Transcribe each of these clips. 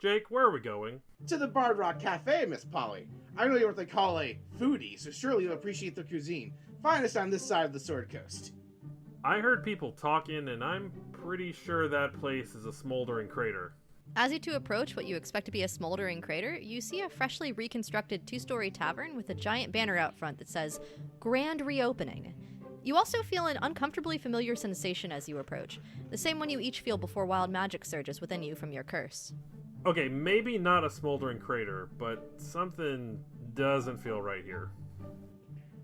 Jake, where are we going? To the Bard Rock Cafe, Miss Polly. I know you're what they call a foodie, so surely you'll appreciate their cuisine. Find us on this side of the Sword Coast. I heard people talking, and I'm pretty sure that place is a smoldering crater. As you two approach what you expect to be a smoldering crater, you see a freshly reconstructed two-story tavern with a giant banner out front that says, Grand Reopening. You also feel an uncomfortably familiar sensation as you approach, the same one you each feel before wild magic surges within you from your curse. Okay, maybe not a smoldering crater, but something doesn't feel right here.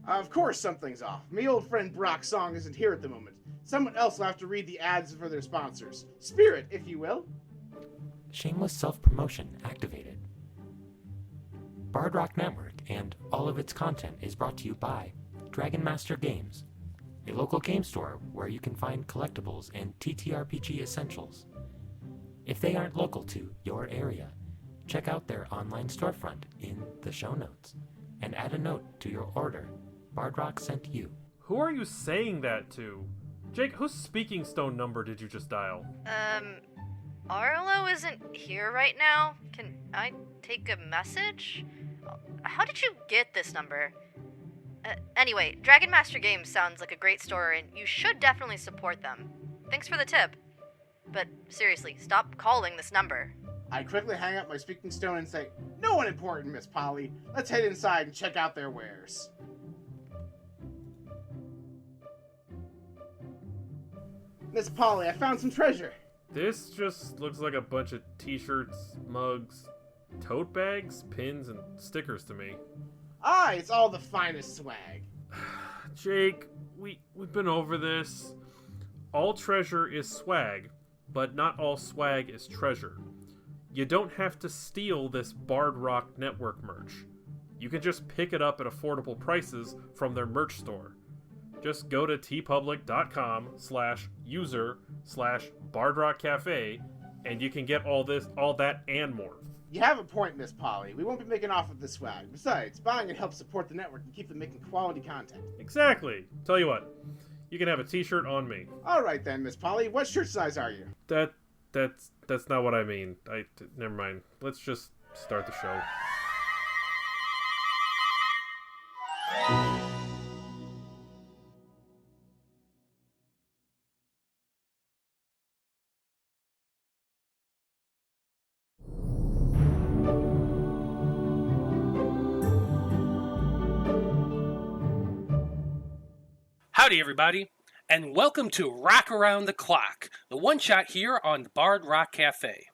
Of course something's off. My old friend Brock Song isn't here at the moment. Someone else will have to read the ads for their sponsors. Spirit, if you will. Shameless self-promotion activated. Bard Rock Network and all of its content is brought to you by Dragon Master Games, a local game store where you can find collectibles and TTRPG essentials. If they aren't local to your area, check out their online storefront in the show notes and add a note to your order. Bard Rock sent you. Who are you saying that to? Jake, whose speaking stone number did you just dial? Arlo isn't here right now. Can I take a message? How did you get this number? Anyway, Dragon Master Games sounds like a great store, and you should definitely support them. Thanks for the tip. But seriously, stop calling this number. I quickly hang up my speaking stone and say, No one important, Miss Polly. Let's head inside and check out their wares. Miss Polly, I found some treasure. This just looks like a bunch of t-shirts, mugs, tote bags, pins, and stickers to me. Ah, it's all the finest swag. Jake, we've been over this. All treasure is swag, but not all swag is treasure. You don't have to steal this Bard Rock Network merch. You can just pick it up at affordable prices from their merch store. Just go to tpublic.com/user/BardRockCafe and you can get all that and more. You have a point, Miss Polly. We won't be making off with this swag. Besides, buying it helps support the network and keep them making quality content. Exactly. Tell you what, you can have a t-shirt on me. All right then, Miss Polly. What shirt size are you? That's not what I mean. Never mind. Let's just start the show. Howdy, everybody, and welcome to Rock Around the Clock, the one-shot here on the Bard Rock Cafe.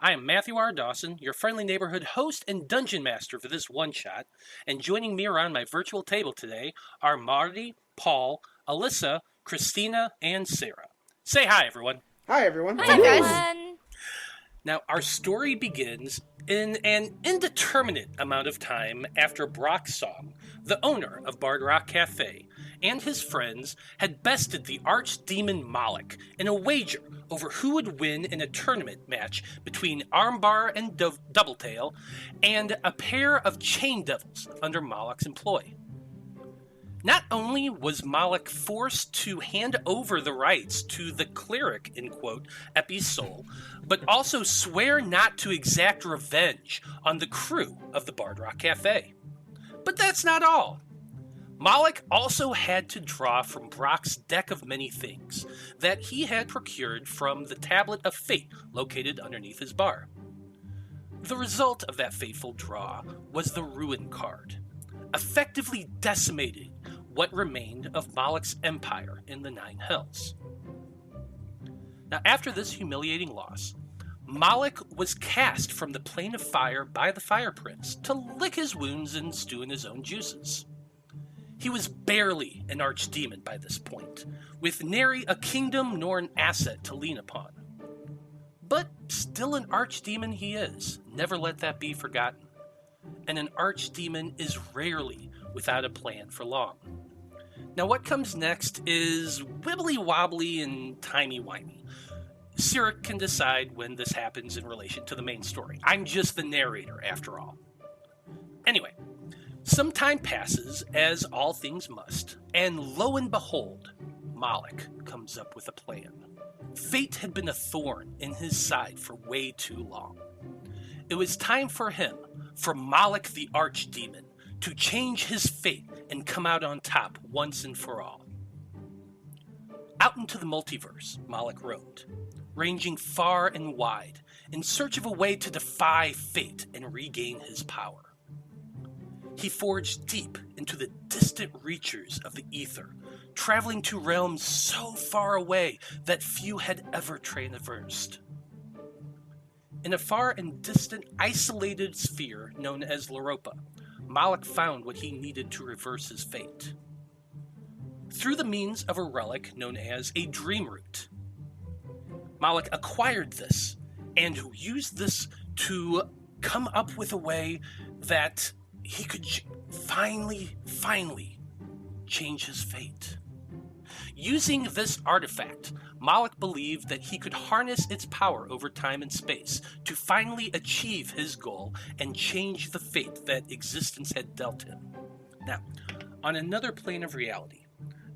I am Matthew R. Dawson, your friendly neighborhood host and dungeon master for this one-shot, and joining me around my virtual table today are Marty, Paul, Alyssa, Christina, and Sarah. Say hi, everyone. Hi, everyone. Hi, everyone. Now, our story begins in an indeterminate amount of time after Brock Song, the owner of Bard Rock Cafe, and his friends had bested the archdemon Moloch in a wager over who would win in a tournament match between Armbar and Doubletail and a pair of chain devils under Moloch's employ. Not only was Moloch forced to hand over the rights to the cleric, in quote, Epi's soul, but also swear not to exact revenge on the crew of the Bard Rock Cafe. But that's not all. Moloch also had to draw from Brock's deck of many things that he had procured from the Tablet of Fate located underneath his bar. The result of that fateful draw was the Ruin card, effectively decimating what remained of Moloch's empire in the Nine Hells. Now, after this humiliating loss, Moloch was cast from the plane of fire by the Fire Prince to lick his wounds and stew in his own juices. He was barely an archdemon by this point, with nary a kingdom nor an asset to lean upon. But still an archdemon he is, never let that be forgotten. And an archdemon is rarely without a plan for long. Now what comes next is wibbly-wobbly and timey-wimey. Sarah can decide when this happens in relation to the main story. I'm just the narrator, after all. Anyway, some time passes, as all things must, and lo and behold, Moloch comes up with a plan. Fate had been a thorn in his side for way too long. It was time for him, for Moloch the archdemon, to change his fate and come out on top once and for all. Out into the multiverse, Moloch roamed, ranging far and wide, in search of a way to defy fate and regain his power. He forged deep into the distant reaches of the ether, traveling to realms so far away that few had ever traversed. In a far and distant isolated sphere known as Loropa, Moloch found what he needed to reverse his fate. Through the means of a relic known as a dream root, Moloch acquired this and used this to come up with a way that he could finally change his fate. Using this artifact, Moloch believed that he could harness its power over time and space to finally achieve his goal and change the fate that existence had dealt him. Now, on another plane of reality,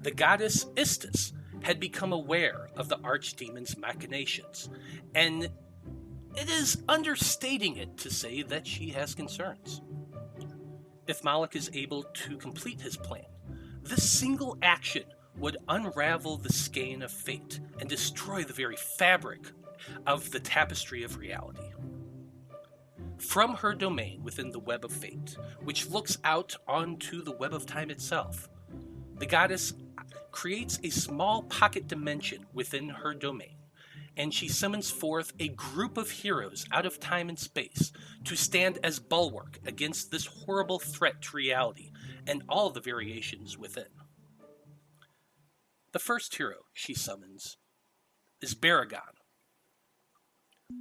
the Goddess Istus had become aware of the archdemon's machinations, and it is understating it to say that she has concerns. If Moloch is able to complete his plan, this single action would unravel the skein of fate and destroy the very fabric of the tapestry of reality. From her domain within the web of fate, which looks out onto the web of time itself, the goddess creates a small pocket dimension within her domain, and she summons forth a group of heroes out of time and space to stand as bulwark against this horrible threat to reality and all the variations within. The first hero she summons is Baragon.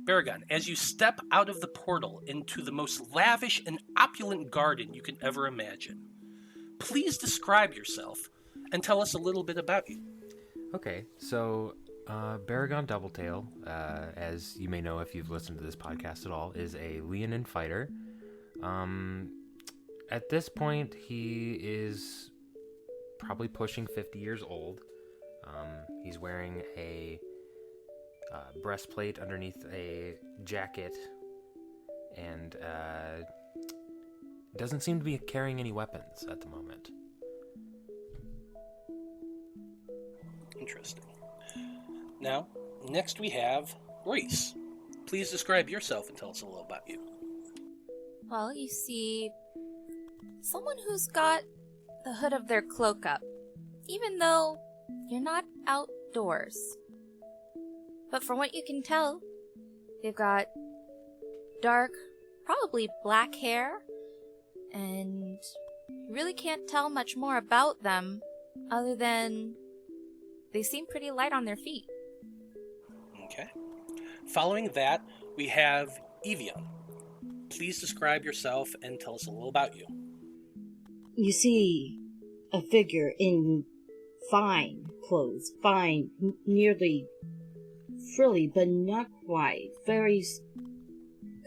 Baragon, as you step out of the portal into the most lavish and opulent garden you can ever imagine, please describe yourself and tell us a little bit about you. Okay, so Baragon Doubletail, as you may know if you've listened to this podcast at all, is a Leonin fighter. At this point, he is probably pushing 50 years old. He's wearing a breastplate underneath a jacket and doesn't seem to be carrying any weapons at the moment. Interesting. Now, next we have Reese. Please describe yourself and tell us a little about you. Well, you see someone who's got the hood of their cloak up, even though you're not outdoors. But from what you can tell, they've got dark, probably black hair, and you really can't tell much more about them other than they seem pretty light on their feet. Okay. Following that, we have Evian. Please describe yourself and tell us a little about you. You see a figure in fine clothes, nearly frilly, but not quite. Very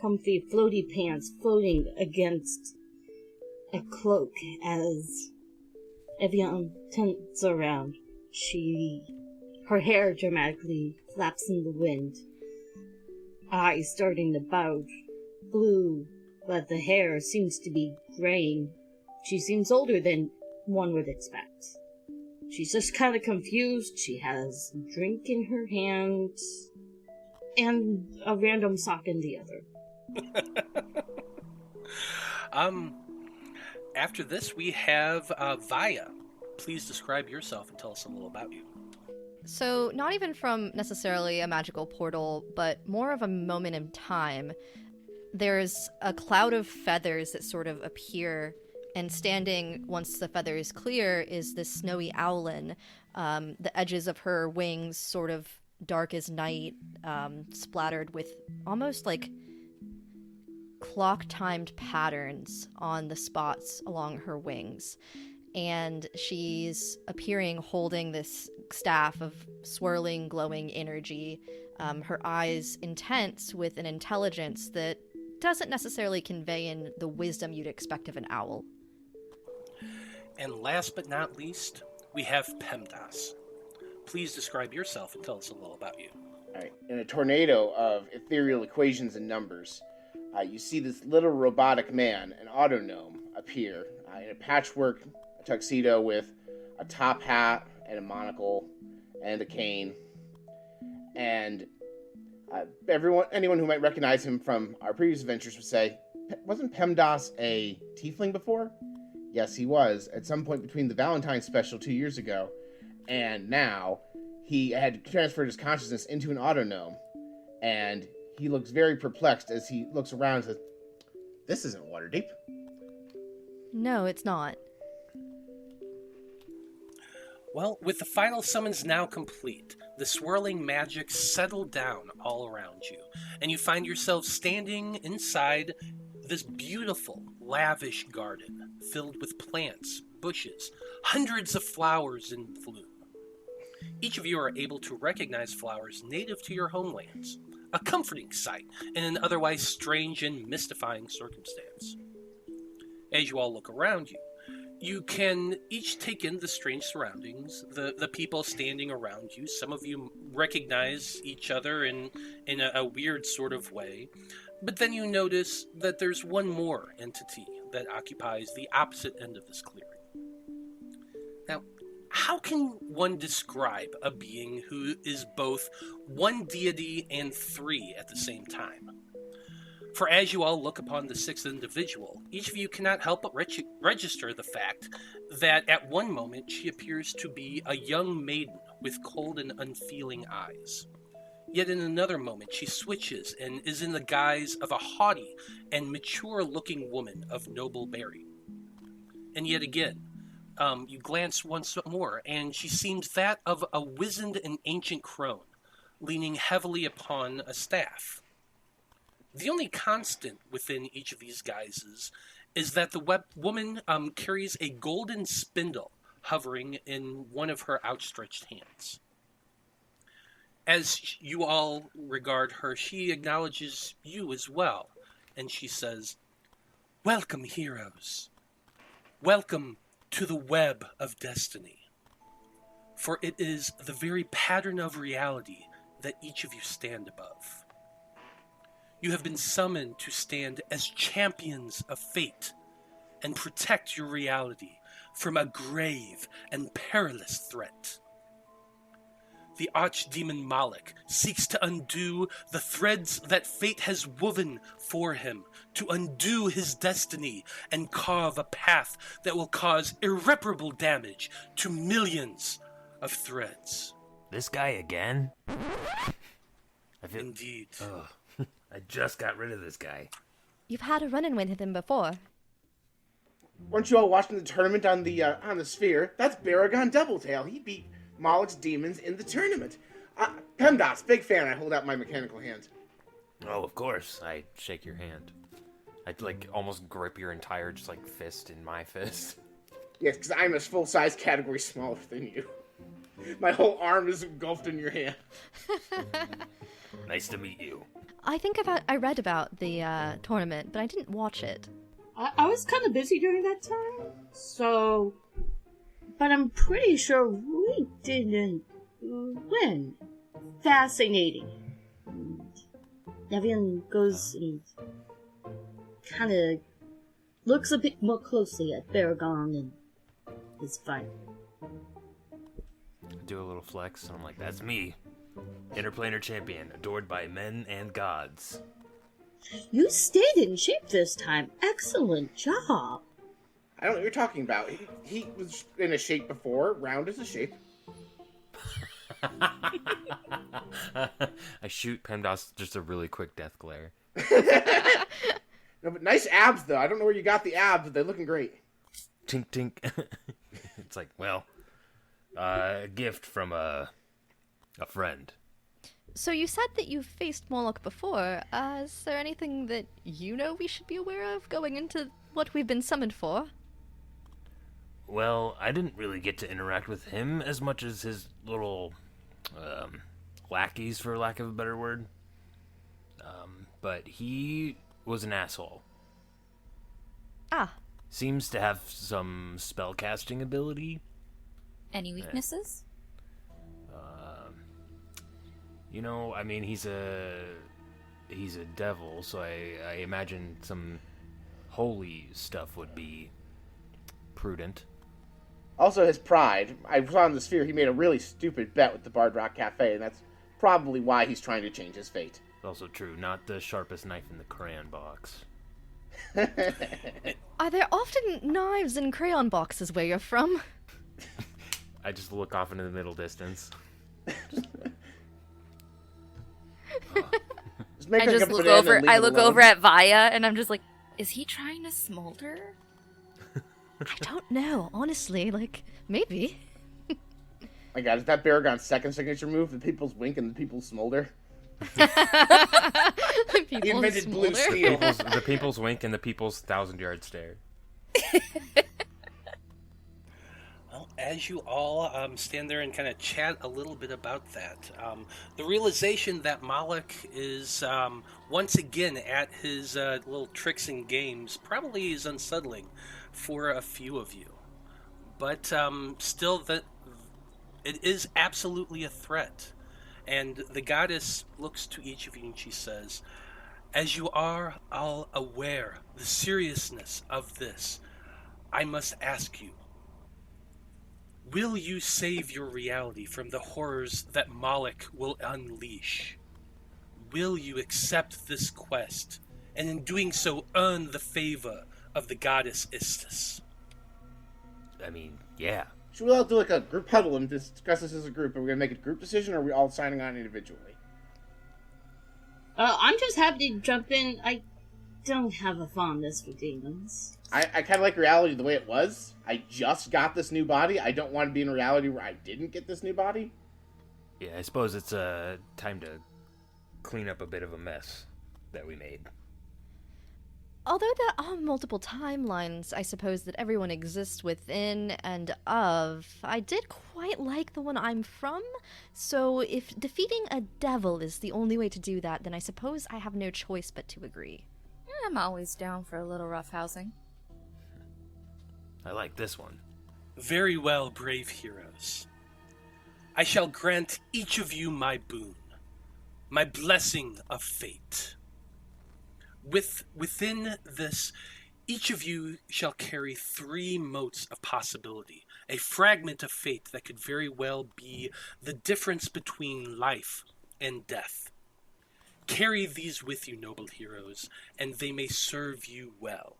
comfy, floaty pants floating against a cloak as Evian turns around. Her hair dramatically flaps in the wind. Eyes starting to bulge, blue, but the hair seems to be graying. She seems older than one would expect. She's just kind of confused. She has a drink in her hand and a random sock in the other. After this, we have Vaiya. Please describe yourself and tell us a little about you. So, not even from necessarily a magical portal, but more of a moment in time. There's a cloud of feathers that sort of appear, and standing once the feathers clear is this snowy owlin. The edges of her wings sort of dark as night, splattered with almost like clock-timed patterns on the spots along her wings. And she's appearing holding this staff of swirling, glowing energy, her eyes intense with an intelligence that doesn't necessarily convey in the wisdom you'd expect of an owl. And last but not least, we have PEMDAS. please describe yourself and tell us a little about you. All right. In a tornado of ethereal equations and numbers, you see this little robotic man, an auto-gnome, appear in a patchwork tuxedo with a top hat and a monocle and a cane. And anyone who might recognize him from our previous adventures would say, wasn't PEMDAS a tiefling before? Yes, he was. At some point between the Valentine's special 2 years ago and now, he had transferred his consciousness into an auto-gnome. And he looks very perplexed as he looks around and says, "This isn't Waterdeep." No, it's not. Well, with the final summons now complete, the swirling magic settled down all around you, and you find yourself standing inside this beautiful, lavish garden filled with plants, bushes, hundreds of flowers in bloom. Each of you are able to recognize flowers native to your homelands, a comforting sight in an otherwise strange and mystifying circumstance. As you all look around you, you can each take in the strange surroundings, the people standing around you. Some of you recognize each other in a weird sort of way. But then you notice that there's one more entity that occupies the opposite end of this clearing. Now, how can one describe a being who is both one deity and three at the same time? For as you all look upon the sixth individual, each of you cannot help but register the fact that at one moment she appears to be a young maiden with cold and unfeeling eyes. Yet in another moment she switches and is in the guise of a haughty and mature-looking woman of noble bearing. And yet again, you glance once more, and she seems that of a wizened and ancient crone, leaning heavily upon a staff. The only constant within each of these guises is that the woman carries a golden spindle hovering in one of her outstretched hands. As you all regard her, she acknowledges you as well, and she says, "Welcome, heroes. Welcome to the web of destiny. For it is the very pattern of reality that each of you stand above. You have been summoned to stand as champions of fate and protect your reality from a grave and perilous threat. The archdemon Moloch seeks to undo the threads that fate has woven for him, to undo his destiny and carve a path that will cause irreparable damage to millions of threads." This guy again? Indeed. Ugh. I just got rid of this guy. You've had a run-in with him before. Weren't you all watching the tournament on the sphere? That's Baragon Doubletail. He beat Moloch's demons in the tournament. PEMDAS, big fan. I hold out my mechanical hand. Oh, of course. I shake your hand. I'd almost grip your entire fist in my fist. Yes, because I'm a full-size category smaller than you. My whole arm is engulfed in your hand. Nice to meet you. I think I read about the tournament, but I didn't watch it. I was kind of busy during that time, so... But I'm pretty sure we didn't win. Fascinating. And Evian goes and kind of looks a bit more closely at Baragon and his fight. I do a little flex, and I'm like, that's me. Interplanar champion, adored by men and gods. You stayed in shape this time. Excellent job. I don't know what you're talking about. He was in a shape before. Round is a shape. I shoot PEMDAS just a really quick death glare. No, but nice abs, though. I don't know where you got the abs, but they're looking great. Tink, tink. It's a gift from a friend. So you said that you've faced Moloch before. Is there anything that you know we should be aware of going into what we've been summoned for? Well, I didn't really get to interact with him as much as his little lackeys, for lack of a better word. But he was an asshole. Ah. Seems to have some spellcasting ability. Any weaknesses? You know, I mean, he's a devil, so I imagine some holy stuff would be prudent. Also, his pride. I saw in the sphere he made a really stupid bet with the Bard Rock Cafe, and that's probably why he's trying to change his fate. It's also true, not the sharpest knife in the crayon box. Are there often knives in crayon boxes where you're from? I just look off into the middle distance. I just look over. I look over at Vaiya, and I'm just like, "Is he trying to smolder?" I don't know, honestly. Like, maybe. My God, is that Baragon's second signature move? The people's wink and the people's smolder. He invented blue steel. The people's wink and the people's 1,000-yard stare. Well, as you all stand there and kind of chat a little bit about that, the realization that Moloch is once again at his little tricks and games probably is unsettling for a few of you. But still, it is absolutely a threat. And the goddess looks to each of you and she says, as you are all aware the seriousness of this, I must ask you, will you save your reality from the horrors that Moloch will unleash? Will you accept this quest, and in doing so earn the favor of the Goddess Istus? I mean, yeah. Should we all do like a group huddle and discuss this as a group? Are we going to make a group decision, or are we all signing on individually? I'm just happy to jump in. I don't have a fondness for demons. I kind of like reality the way it was. I just got this new body. I don't want to be in a reality where I didn't get this new body. Yeah, I suppose it's time to clean up a bit of a mess that we made. Although there are multiple timelines, I suppose, that everyone exists within and of, I did quite like the one I'm from, so if defeating a devil is the only way to do that, then I suppose I have no choice but to agree. I'm always down for a little roughhousing. I like this one. Very well, brave heroes. I shall grant each of you my boon, my blessing of fate. Within this, each of you shall carry 3 motes of possibility, a fragment of fate that could very well be the difference between life and death. Carry these with you, noble heroes, and they may serve you well.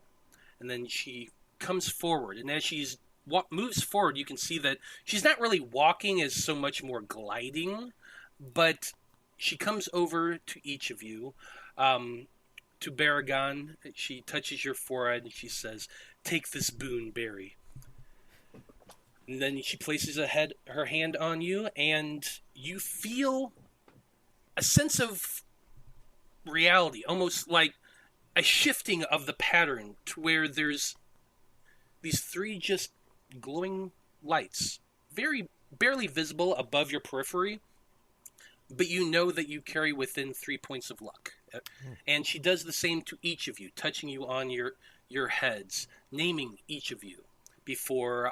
And then she comes forward, and as she's moves forward, you can see that she's not really walking as so much more gliding, but she comes over to each of you, to Baragon. She touches your forehead and she says, "Take this boon, Barry." And then she places her hand on you, and you feel a sense of reality, almost like a shifting of the pattern to where there's these 3 just glowing lights, very barely visible above your periphery, but you know that you carry within 3 points of luck. And she does the same to each of you, touching you on your heads, naming each of you before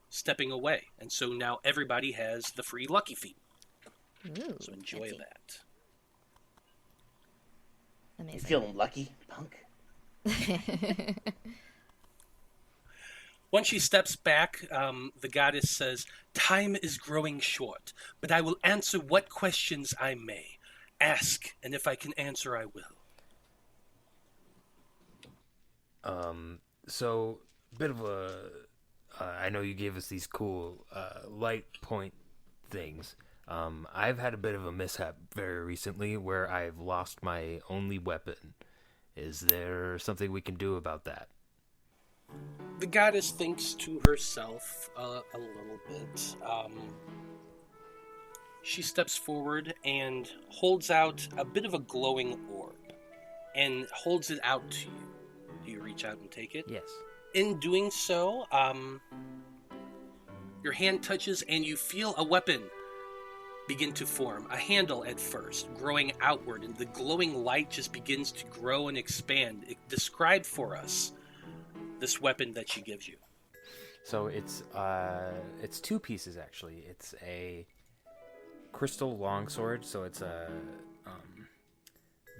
stepping away. And so now everybody has the free lucky feet. Ooh, so enjoy that. Amazing. You feeling lucky, punk? Once she steps back, the goddess says, "Time is growing short, but I will answer what questions I may. Ask, and if I can answer, I will." So, bit of a... I know you gave us these cool light point things. I've had a bit of a mishap very recently where I've lost my only weapon. Is there something we can do about that? The goddess thinks to herself a little bit. She steps forward and holds out a bit of a glowing orb and holds it out to you. Do you reach out and take it? Yes. In doing so, your hand touches and you feel a weapon begin to form. A handle at first, growing outward, and the glowing light just begins to grow and expand. Describe for us this weapon that she gives you. So it's 2 pieces actually. It's a crystal longsword, so it's a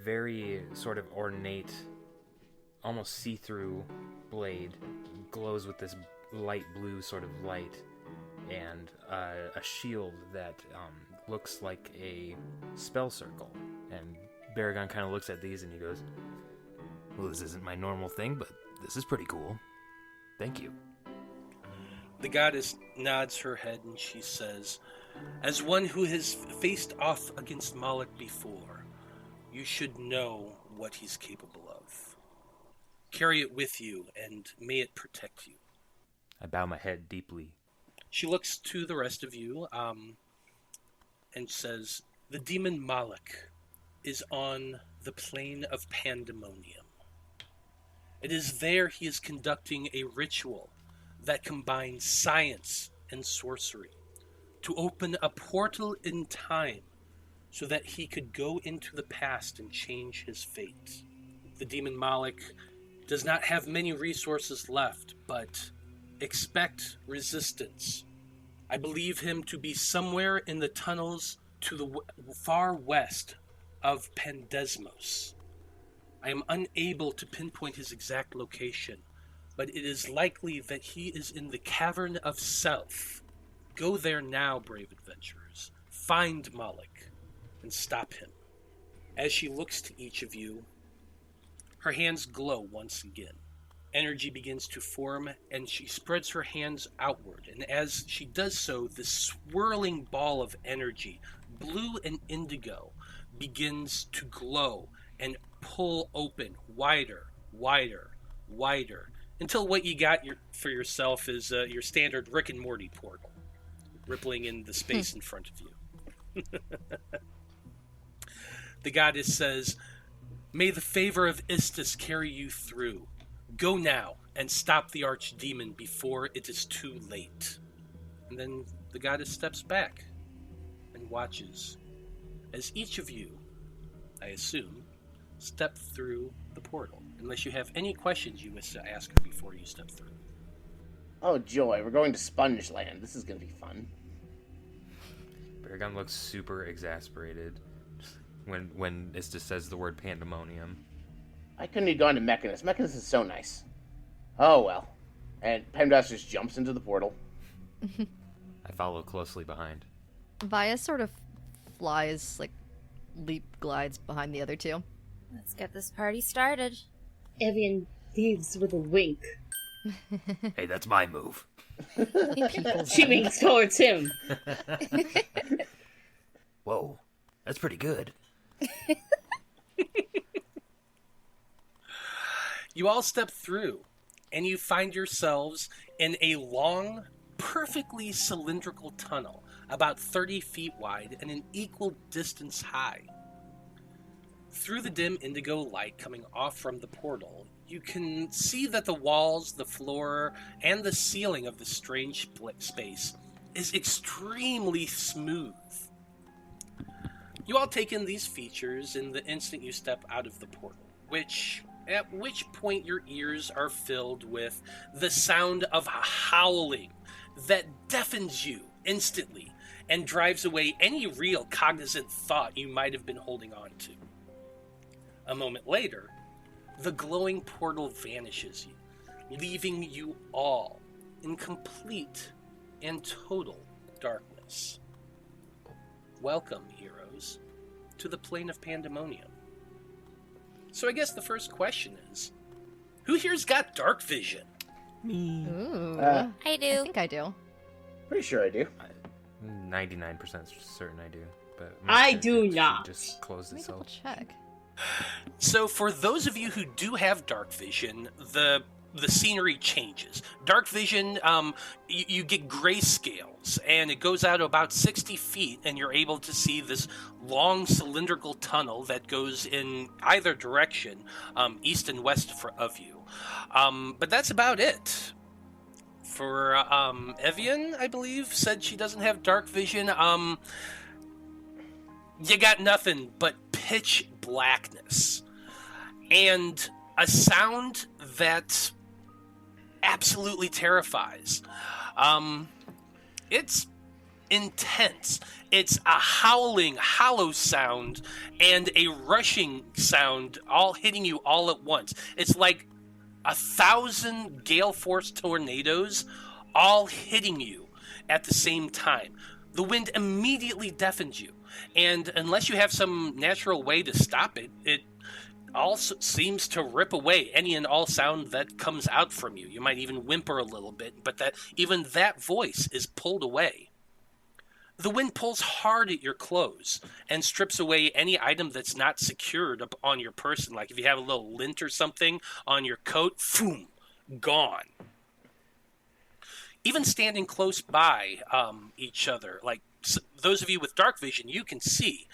very sort of ornate, almost see-through blade. Glows with this light blue sort of light, and a shield that looks like a spell circle. And Baragon kind of looks at these and he goes, "Well, this isn't my normal thing, but this is pretty cool. Thank you." The goddess nods her head and she says, "As one who has faced off against Moloch before, you should know what he's capable of. Carry it with you, and may it protect you." I bow my head deeply. She looks to the rest of you and says, "The demon Moloch is on the plane of pandemonium. It is there he is conducting a ritual that combines science and sorcery to open a portal in time so that he could go into the past and change his fate. The demon Moloch does not have many resources left, but expect resistance. I believe him to be somewhere in the tunnels to the far west of Pandesmos. I am unable to pinpoint his exact location, but it is likely that he is in the Cavern of Self. Go there now, brave adventurers. Find Moloch and stop him." As she looks to each of you, her hands glow once again. Energy begins to form, and she spreads her hands outward. And as she does so, this swirling ball of energy, blue and indigo, begins to glow and pull open wider, wider, wider, until what you got for yourself is your standard Rick and Morty portal, rippling in the space in front of you. The goddess says, "May the favor of Istus carry you through. Go now and stop the archdemon before it is too late." And then the goddess steps back and watches as each of you, I assume, step through the portal. Unless you have any questions you wish to ask her before you step through. Oh, joy. We're going to Sponge Land. This is going to be fun. Baragon looks super exasperated when Istus says the word pandemonium. I couldn't have gone to Mechanus. Mechanus is so nice. Oh, well. And PEMDAS just jumps into the portal. I follow closely behind. Vaiya sort of flies, glides behind the other two. Let's get this party started. Evian leaves with a wink. Hey, that's my move. She winks towards him. Whoa, that's pretty good. You all step through, and you find yourselves in a long, perfectly cylindrical tunnel, about 30 feet wide and an equal distance high. Through the dim indigo light coming off from the portal, you can see that the walls, the floor, and the ceiling of the strange space is extremely smooth. You all take in these features in the instant you step out of the portal, at which point your ears are filled with the sound of howling that deafens you instantly and drives away any real cognizant thought you might have been holding on to. A moment later, the glowing portal vanishes, leaving you all in complete and total darkness. Welcome, heroes, to the plane of pandemonium. So I guess the first question is, who here's got dark vision? Me. Ooh. I do. I think I do. Pretty sure I do. 99% certain I do. But I do not. Just closed Let me double itself. check. So for those of you who do have dark vision, the scenery changes. Dark vision, you get grayscales, and it goes out to about 60 feet, and you're able to see this long cylindrical tunnel that goes in either direction, east and west of you. But that's about it. For Evian, I believe, said she doesn't have dark vision. You got nothing but pitch blackness and a sound that absolutely terrifies. It's intense. It's a howling, hollow sound and a rushing sound all hitting you all at once. It's like 1,000 gale force tornadoes all hitting you at the same time. The wind immediately deafens you, and unless you have some natural way to stop it, it also seems to rip away any and all sound that comes out from you. You might even whimper a little bit, but even that voice is pulled away. The wind pulls hard at your clothes and strips away any item that's not secured up on your person. Like if you have a little lint or something on your coat, boom, gone. Even standing close by each other, like those of you with dark vision, you can see.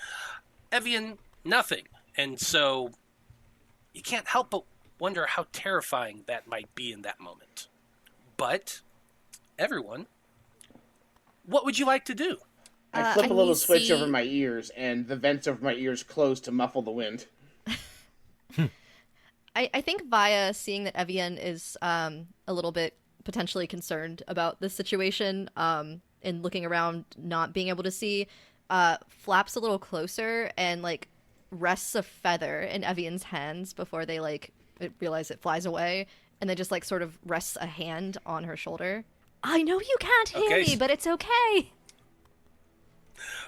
Evian, nothing. And so you can't help but wonder how terrifying that might be in that moment. But, everyone, what would you like to do? I flip a little switch over my ears, and the vents over my ears close to muffle the wind. I think Vaiya, seeing that Evian is a little bit potentially concerned about this situation, and looking around not being able to see, flaps a little closer and, like, rests a feather in Evian's hands before they, like, realize it flies away, and then just, like, sort of rests a hand on her shoulder. I know you can't hear me, but it's okay.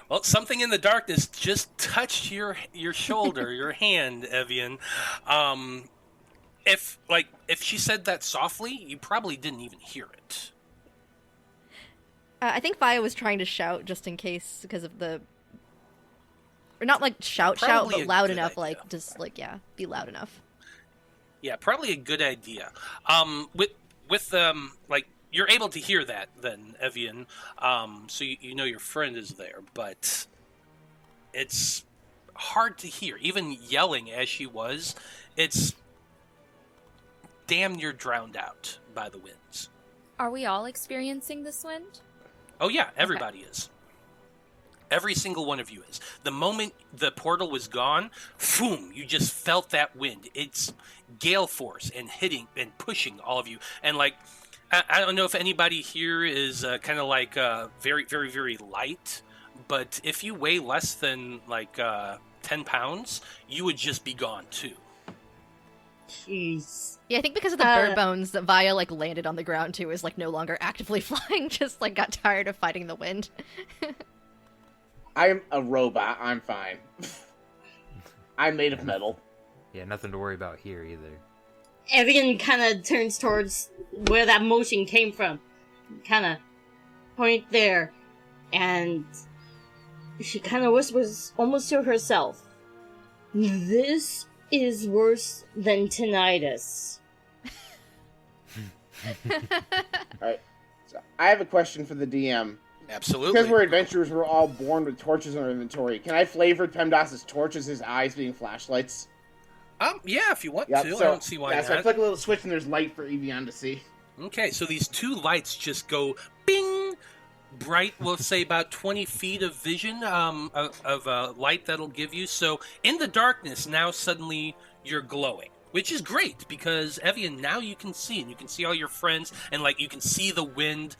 Well, something in the darkness just touched your shoulder, your hand, Evian. If she said that softly, you probably didn't even hear it. I think Vaiya was trying to shout just in case, because of the... Or not, like, shout, Probably but loud enough, idea. like, just, like, yeah, be loud enough. Yeah, probably a good idea. With like, you're able to hear that then, Evian, so you know your friend is there, but it's hard to hear. Even yelling as she was, it's damn near drowned out by the winds. Are we all experiencing this wind? Oh yeah, everybody is. Every single one of you is. The moment the portal was gone, boom, you just felt that wind. It's gale force and hitting and pushing all of you. And like, I don't know if anybody here is kind of like very, very, very light, but if you weigh less than like 10 pounds, you would just be gone too. Jeez. Yeah, I think because of the bird bones that Vaiya, like, landed on the ground too, is, like, no longer actively flying, just, like, got tired of fighting the wind. I'm a robot. I'm fine. I'm made of metal. Yeah, nothing to worry about here either. Evian kind of turns towards where that motion came from. Kind of point there. And she kind of whispers almost to herself. This is worse than tinnitus. Alright, so I have a question for the DM. Absolutely. Because we're adventurers, we're all born with torches in our inventory. Can I flavor PEMDAS' torches, his eyes being flashlights? Yeah, if you want Yep, to. so, I don't see why not. So I flick a little switch and there's light for Evian to see. Okay, so these two lights just go bing, bright, we'll say about 20 feet of vision of light that'll give you. So in the darkness, now suddenly you're glowing, which is great because Evian, now you can see, and you can see all your friends, and like you can see the wind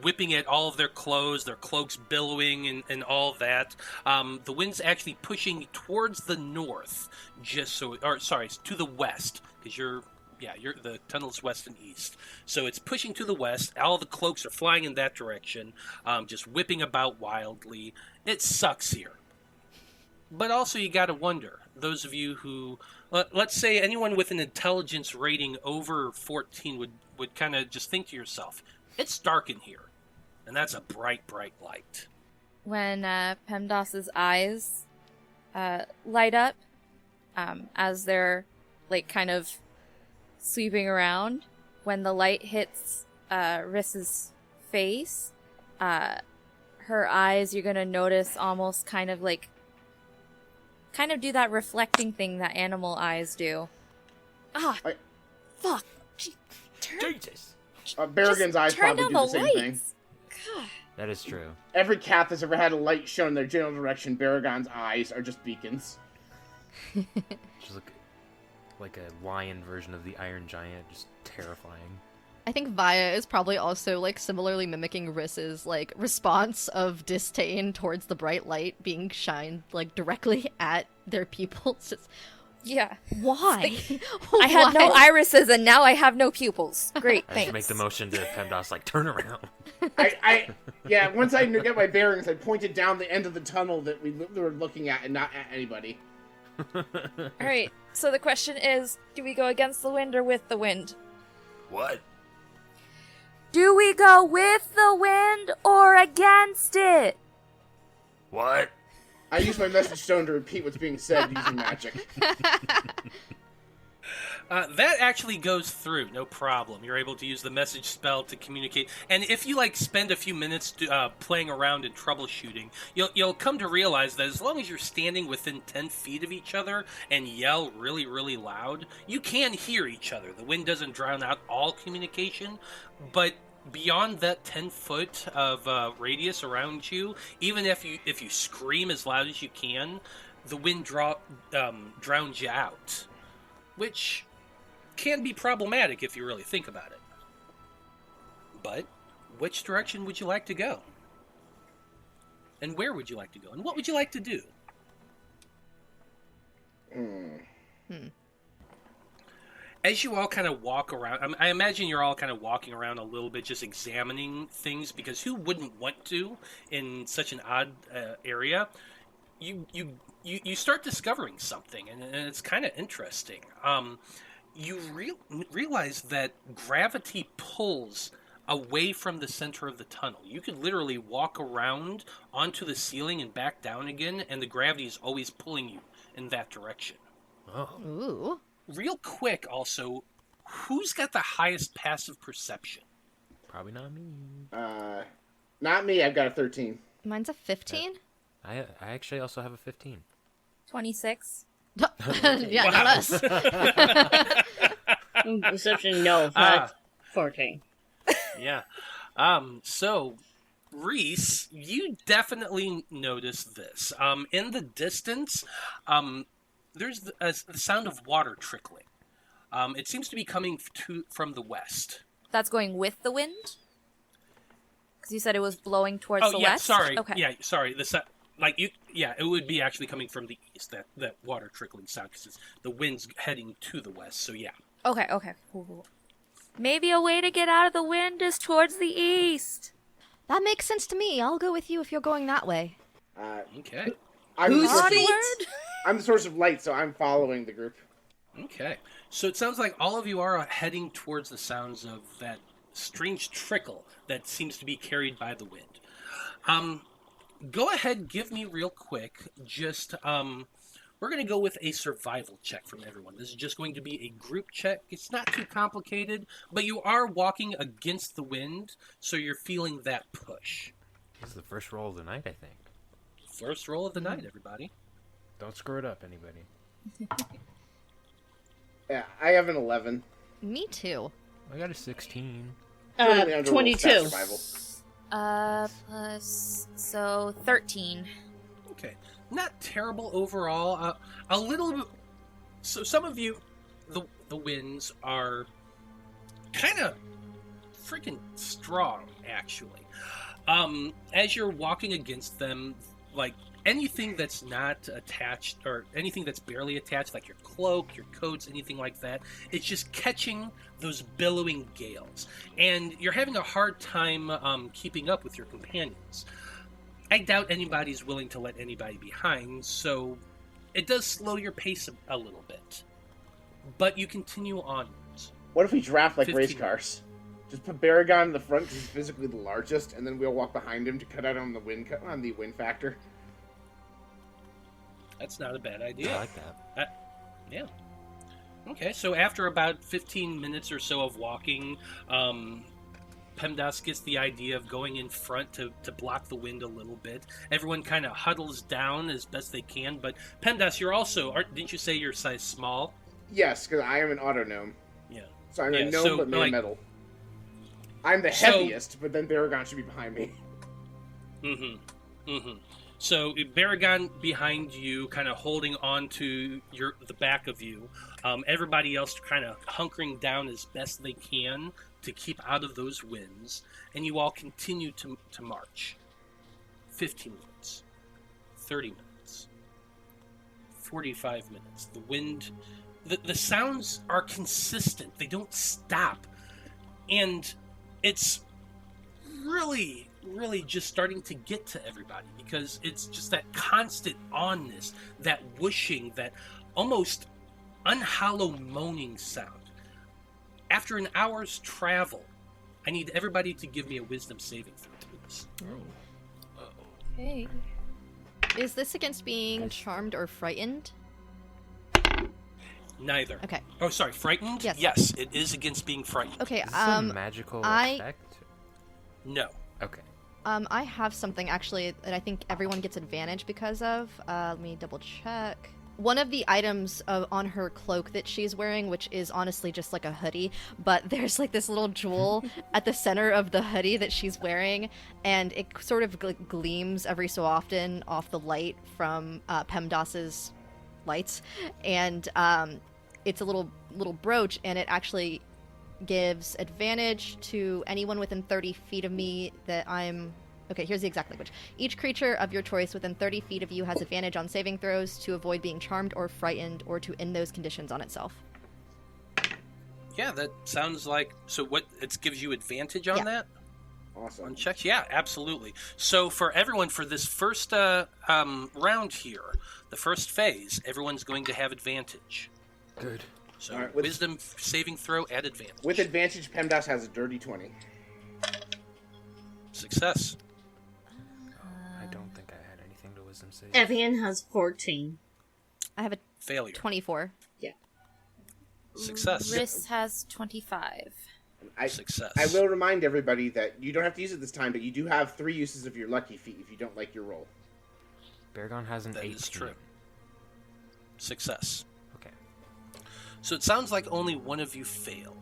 whipping at all of their clothes, their cloaks billowing and all that. The wind's actually pushing towards the north, to the west, because you're the tunnel's west and east. So it's pushing to the west. All the cloaks are flying in that direction, just whipping about wildly. It sucks here. But also you got to wonder, those of you who, let's say anyone with an intelligence rating over 14 would kind of just think to yourself, it's dark in here. And that's a bright, bright light. When PEMDAS's eyes light up, as they're like kind of sweeping around, when the light hits Riss's face, her eyes, you're gonna notice almost kind of do that reflecting thing that animal eyes do. Fuck. Jesus! Baragon's eyes turn probably down do the the same thing. lights. God. That is true. Every cat that's ever had a light shown in their general direction, Baragon's eyes are just beacons. Just like a lion version of the Iron Giant, just terrifying. I think Vaiya is probably also, like, similarly mimicking Riss's, like, response of disdain towards the bright light being shined, like, directly at their pupils. It's, Yeah. why? I had no irises and now I have no pupils. Great, I thanks. just make the motion to PEMDAS, like, turn around. Yeah, once I get my bearings, I pointed down the end of the tunnel that we were looking at and not at anybody. Alright, so the question is, do we go against the wind or with the wind? What? Do we go with the wind or against it? What? I use my message stone to repeat what's being said using magic. That actually goes through, no problem. You're able to use the message spell to communicate. And if you, like, spend a few minutes playing around and troubleshooting, you'll come to realize that as long as you're standing within 10 feet of each other and yell really, really loud, you can hear each other. The wind doesn't drown out all communication, but beyond that 10-foot of radius around you, even if you scream as loud as you can, the wind drowns you out, which can be problematic if you really think about it. But which direction would you like to go? And where would you like to go? And what would you like to do? As you all kind of walk around, I imagine you're all kind of walking around a little bit, just examining things, because who wouldn't want to in such an odd area? You start discovering something, and it's kind of interesting. You realize that gravity pulls away from the center of the tunnel. You could literally walk around onto the ceiling and back down again, and the gravity is always pulling you in that direction. Oh. Ooh. Real quick, also, who's got the highest passive perception? Probably not me. Not me. I've got a 13. Mine's a 15? I actually also have a 15. 26. Yeah, Wow. not us. Perception, no, not 14. Yeah. So, Reese, you definitely notice this. In the distance, there's a sound of water trickling. It seems to be coming from the west. That's going with the wind? Because you said it was blowing towards the west? Sorry. Okay. Yeah, sorry. It would be actually coming from the east, that water trickling sound, because the wind's heading to the west, so yeah. Okay. Cool. Maybe a way to get out of the wind is towards the east. That makes sense to me. I'll go with you if you're going that way. Okay. I'm the source of- Onward? I'm the source of light, so I'm following the group. Okay. So it sounds like all of you are heading towards the sounds of that strange trickle that seems to be carried by the wind. Go ahead, give me real quick, just, we're going to go with a survival check from everyone. This is just going to be a group check. It's not too complicated, but you are walking against the wind, so you're feeling that push. This is the first roll of the night, I think. First roll of the night, everybody. Don't screw it up, anybody. Yeah, I have an 11. Me too. I got a 16. Totally under 22. survival. So 13. Okay. Not terrible overall. A little bit. So some of you, the winds are kind of freaking strong, actually. As you're walking against them, like anything that's not attached, or anything that's barely attached, like your cloak, your coats, anything like that, it's just catching those billowing gales. And you're having a hard time keeping up with your companions. I doubt anybody's willing to let anybody behind, so it does slow your pace a little bit. But you continue onwards. What if we draft like 15. race cars? Just put Baragon in the front because he's physically the largest, and then we'll walk behind him to cut out on the wind factor. That's not a bad idea. I like that. Yeah. Okay, so after about 15 minutes or so of walking, PEMDAS gets the idea of going in front to block the wind a little bit. Everyone kind of huddles down as best they can, but PEMDAS, you're also, didn't you say you're size small? Yes, because I am an auto gnome. Yeah. So I'm Yeah, a gnome so, but made of like- metal. I'm the So- heaviest, but then Baragon should be behind me. So Baragon behind you, kind of holding on to Baragon behind you, kind of holding on to the back of you. Everybody else kind of hunkering down as best they can to keep out of those winds, and you all continue to march. 15 minutes, 30 minutes, 45 minutes. The wind, the sounds are consistent. They don't stop, and it's really just starting to get to everybody, because it's just that constant onness, that whooshing, that almost unhollow moaning sound. After an hour's travel, I need everybody to give me a wisdom saving throw, please. Okay. Is this against being charmed or frightened? Neither. Okay. Oh, sorry, frightened? Yes. Yes, it is against being frightened. Okay, Is this a magical effect? No. Okay. I have something actually that I think everyone gets advantage because of. Let me double check. One of the items on her cloak that she's wearing, which is honestly just like a hoodie, but there's like this little jewel at the center of the hoodie that she's wearing, and it sort of gleams every so often off the light from PEMDAS's lights, and it's a little brooch, and it actually gives advantage to anyone within 30 feet of me that I'm... Okay, here's the exact language. Each creature of your choice within 30 feet of you has advantage on saving throws to avoid being charmed or frightened or to end those conditions on itself. Yeah, that sounds like... So what, it gives you advantage on that? Awesome. On checks? Yeah, absolutely. So for everyone, for this first round here, the first phase, everyone's going to have advantage. Good. So All right, wisdom saving throw at advantage. With advantage, PEMDAS has a dirty 20. Success. I don't think I had anything to wisdom save. Evian has 14. I have a Failure. 24. Yeah. Success. Riss has 25. Success. I will remind everybody that you don't have to use it this time, but you do have 3 uses of your lucky feat if you don't like your roll. Baragon has an 18. That is true. Success. Okay. So it sounds like only one of you failed.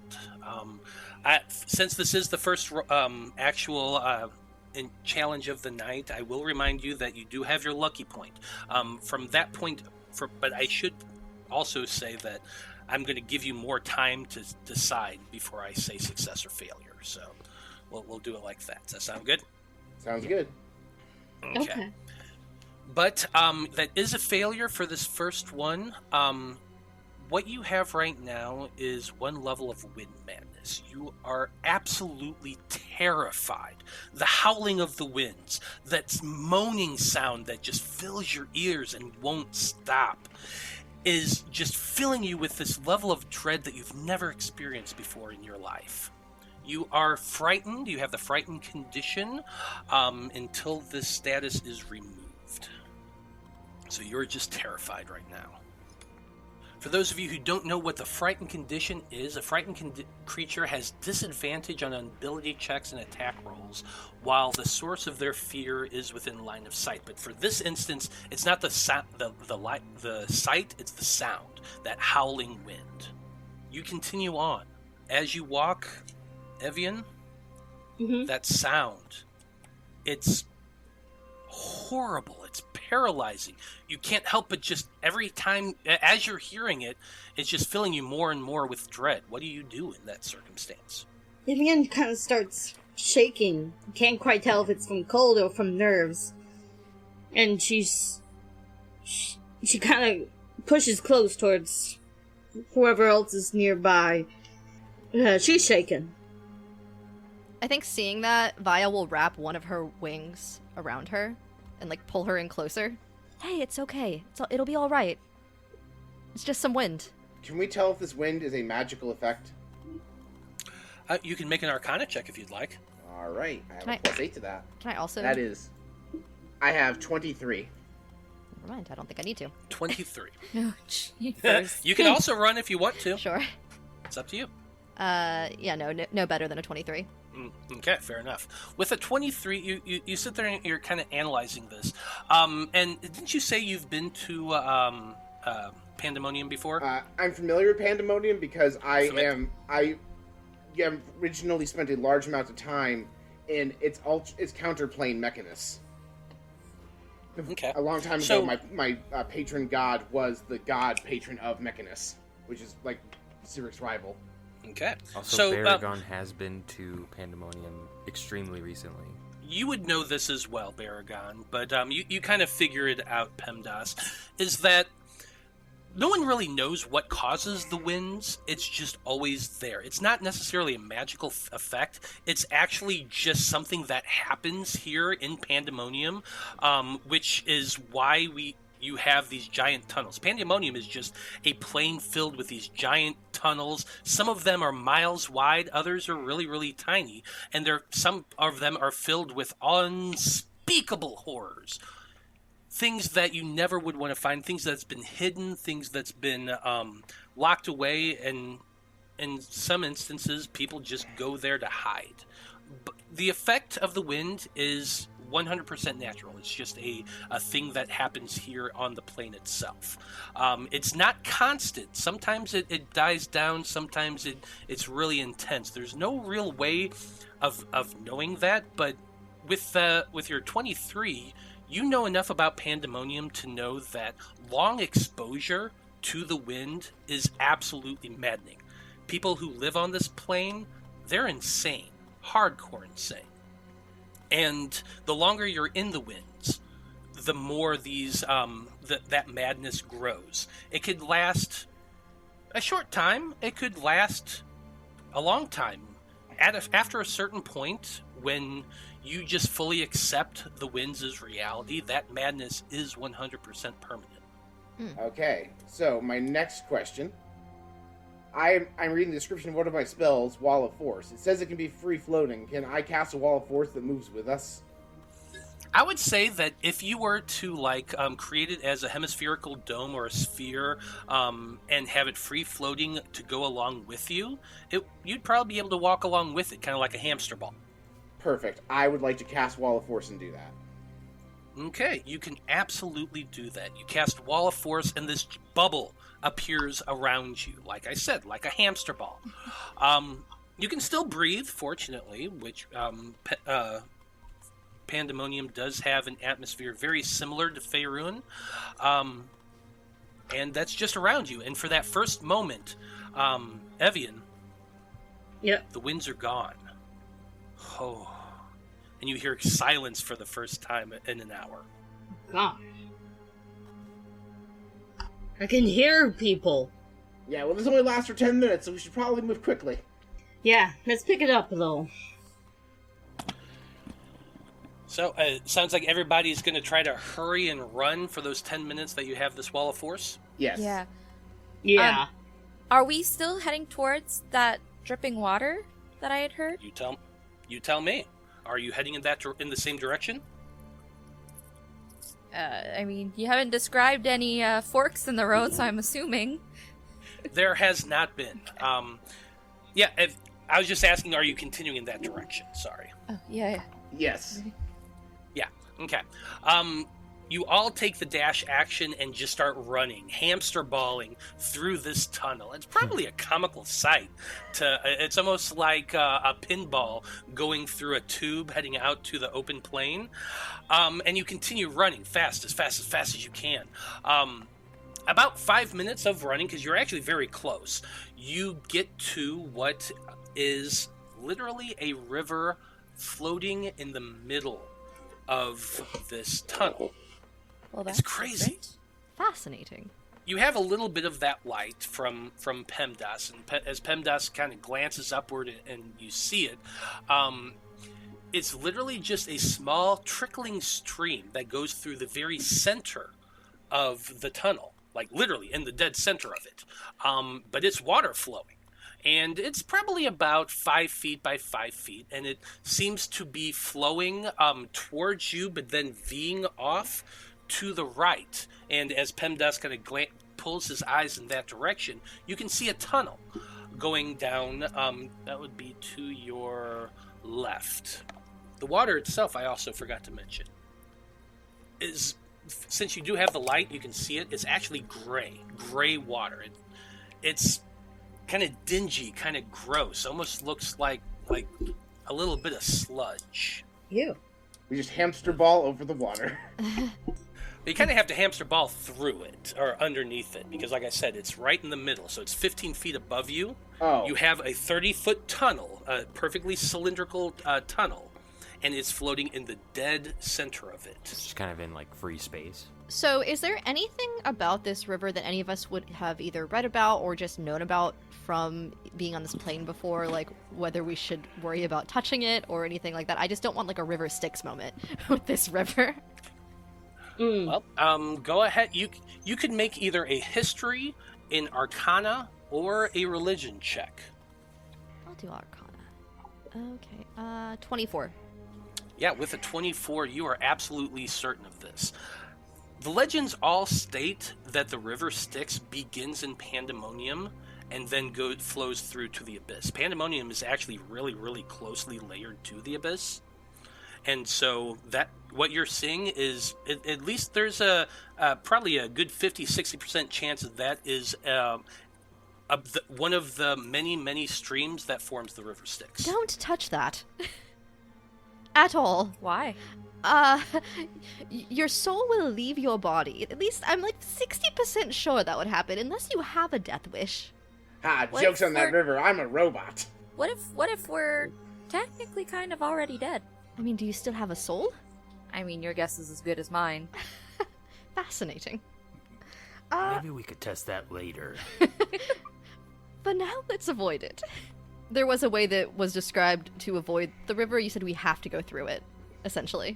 Since this is the first actual challenge of the night, I will remind you that you do have your lucky point. From that point, but I should also say that I'm going to give you more time to decide before I say success or failure. So we'll do it like that. Does that sound good? Sounds good. Okay. But that is a failure for this first one. What you have right now is one level of wind madness. You are absolutely terrified. The howling of the winds, that moaning sound that just fills your ears and won't stop, is just filling you with this level of dread that you've never experienced before in your life. You are frightened. You have the frightened condition until this status is removed. So you're just terrified right now. For those of you who don't know what the frightened condition is, a frightened creature has disadvantage on ability checks and attack rolls, while the source of their fear is within line of sight. But for this instance, it's not the sight; it's the sound, that howling wind. You continue on as you walk, Evian. That sound, it's horrible. It's paralyzing. You can't help but just every time as you're hearing it, it's just filling you more and more with dread. What do you do in that circumstance? Evian kind of starts shaking. Can't quite tell if it's from cold or from nerves. And she kind of pushes close towards whoever else is nearby. She's shaking. I think seeing that, Vaiya will wrap one of her wings around her and like pull her in closer. Hey, it's okay. It'll be all right. It's just some wind. Can we tell if this wind is a magical effect? You can make an Arcana check if you'd like. All right. I have a plus 8 to that. Can I also? That is... I have 23. Never mind. I don't think I need to. 23. Oh, jeepers. You can also run if you want to. Sure. It's up to you. Yeah, no better than a 23. Okay, fair enough. With a 23, you sit there and you're kind of analyzing this. And didn't you say you've been to Pandemonium before? I'm familiar with Pandemonium because I originally spent a large amount of time in its counterplane Mechanus. Okay. A long time So- ago, my patron god was the god patron of Mechanus, which is like Cyric's rival. Okay. Also, So, Baragon has been to Pandemonium extremely recently. you would know this as well, Baragon, but you kind of figure it out, PEMDAS, is that no one really knows what causes the winds. It's just always there. It's not necessarily a magical effect. It's actually just something that happens here in Pandemonium, which is why you have these giant tunnels. Pandemonium is just a plain filled with these giant tunnels. Some of them are miles wide, others are really, really tiny, and some of them are filled with unspeakable horrors. Things that you never would want to find, things that's been hidden, things that's been locked away, and in some instances, people just go there to hide. But the effect of the wind is 100% natural. It's just a thing that happens here on the plane itself. It's not constant. Sometimes it dies down. Sometimes it's really intense. There's no real way of knowing that, but with your 23, you know enough about Pandemonium to know that long exposure to the wind is absolutely maddening. People who live on this plane, they're insane. Hardcore insane. And the longer you're in the winds, the more that madness grows. It could last a short time. It could last a long time. After a certain point, when you just fully accept the winds as reality, that madness is 100% permanent. Okay, so my next question. I'm reading the description of one of my spells, Wall of Force. It says it can be free-floating. Can I cast a Wall of Force that moves with us? I would say that if you were to create it as a hemispherical dome or a sphere, and have it free floating to go along with you, you'd probably be able to walk along with it, kind of like a hamster ball. Perfect. I would like to cast Wall of Force and do that. Okay, you can absolutely do that. You cast Wall of Force, and this bubble appears around you. Like I said, like a hamster ball. You can still breathe, fortunately, which Pandemonium does have an atmosphere very similar to Faerun. And that's just around you. And for that first moment, Evian, Yep. the winds are gone. Oh. And you hear silence for the first time in an hour. Gosh. I can hear people. Yeah, well, this only lasts for 10 minutes, so we should probably move quickly. Yeah, let's pick it up a little. So, it sounds like everybody's going to try to hurry and run for those 10 minutes that you have this Wall of Force? Yes. Yeah. Yeah. Are we still heading towards that dripping water that I had heard? You tell me. Are you heading in the same direction? I mean, you haven't described any forks in the road, so I'm assuming. There has not been. I was just asking, are you continuing in that direction? Sorry. Oh, yeah. Yes. Yeah, okay. You all take the dash action and just start running, hamster balling through this tunnel. It's probably a comical sight. It's almost like a pinball going through a tube heading out to the open plain. And you continue running fast as you can. About 5 minutes of running, because you're actually very close, you get to what is literally a river floating in the middle of this tunnel. Well, It's crazy. fascinating. You have a little bit of that light from PEMDAS, and as PEMDAS kind of glances upward and you see it, it's literally just a small trickling stream that goes through the very center of the tunnel, like literally in the dead center of it. But it's water flowing. And it's probably about 5 feet by 5 feet, and it seems to be flowing towards you, but then veering off to the right. And as PEMDAS kind of pulls his eyes in that direction, you can see a tunnel going down. That would be to your left. The water itself, I also forgot to mention, is, since you do have the light, you can see it. It's actually gray water. It's kind of dingy, kind of gross. Almost looks like a little bit of sludge. You. We just hamster ball over the water. You kind of have to hamster ball through it, or underneath it, because like I said, it's right in the middle, so it's 15 feet above you. Oh. You have a 30-foot tunnel, a perfectly cylindrical tunnel, and it's floating in the dead center of it. It's just kind of in, like, free space. So, is there anything about this river that any of us would have either read about or just known about from being on this plane before, like whether we should worry about touching it or anything like that? I just don't want like a river Styx moment with this river. Well, go ahead. You could make either a history, an arcana, or a religion check. I'll do arcana. Okay, 24. Yeah, with a 24, you are absolutely certain of this. The legends all state that the river Styx begins in Pandemonium and then flows through to the Abyss. Pandemonium is actually really, really closely layered to the Abyss. And so that what you're seeing is, at least there's probably a good 50-60% chance that is one of the many, many streams that forms the river Styx. Don't touch that. At all. Why? Your soul will leave your body. At least I'm like 60% sure that would happen, unless you have a death wish. Ha, What joke's if on that we're- river. I'm a robot. What if we're technically kind of already dead? I mean, do you still have a soul? I mean, your guess is as good as mine. Fascinating. Maybe we could test that later. But now let's avoid it. There was a way that was described to avoid the river. You said we have to go through it, essentially.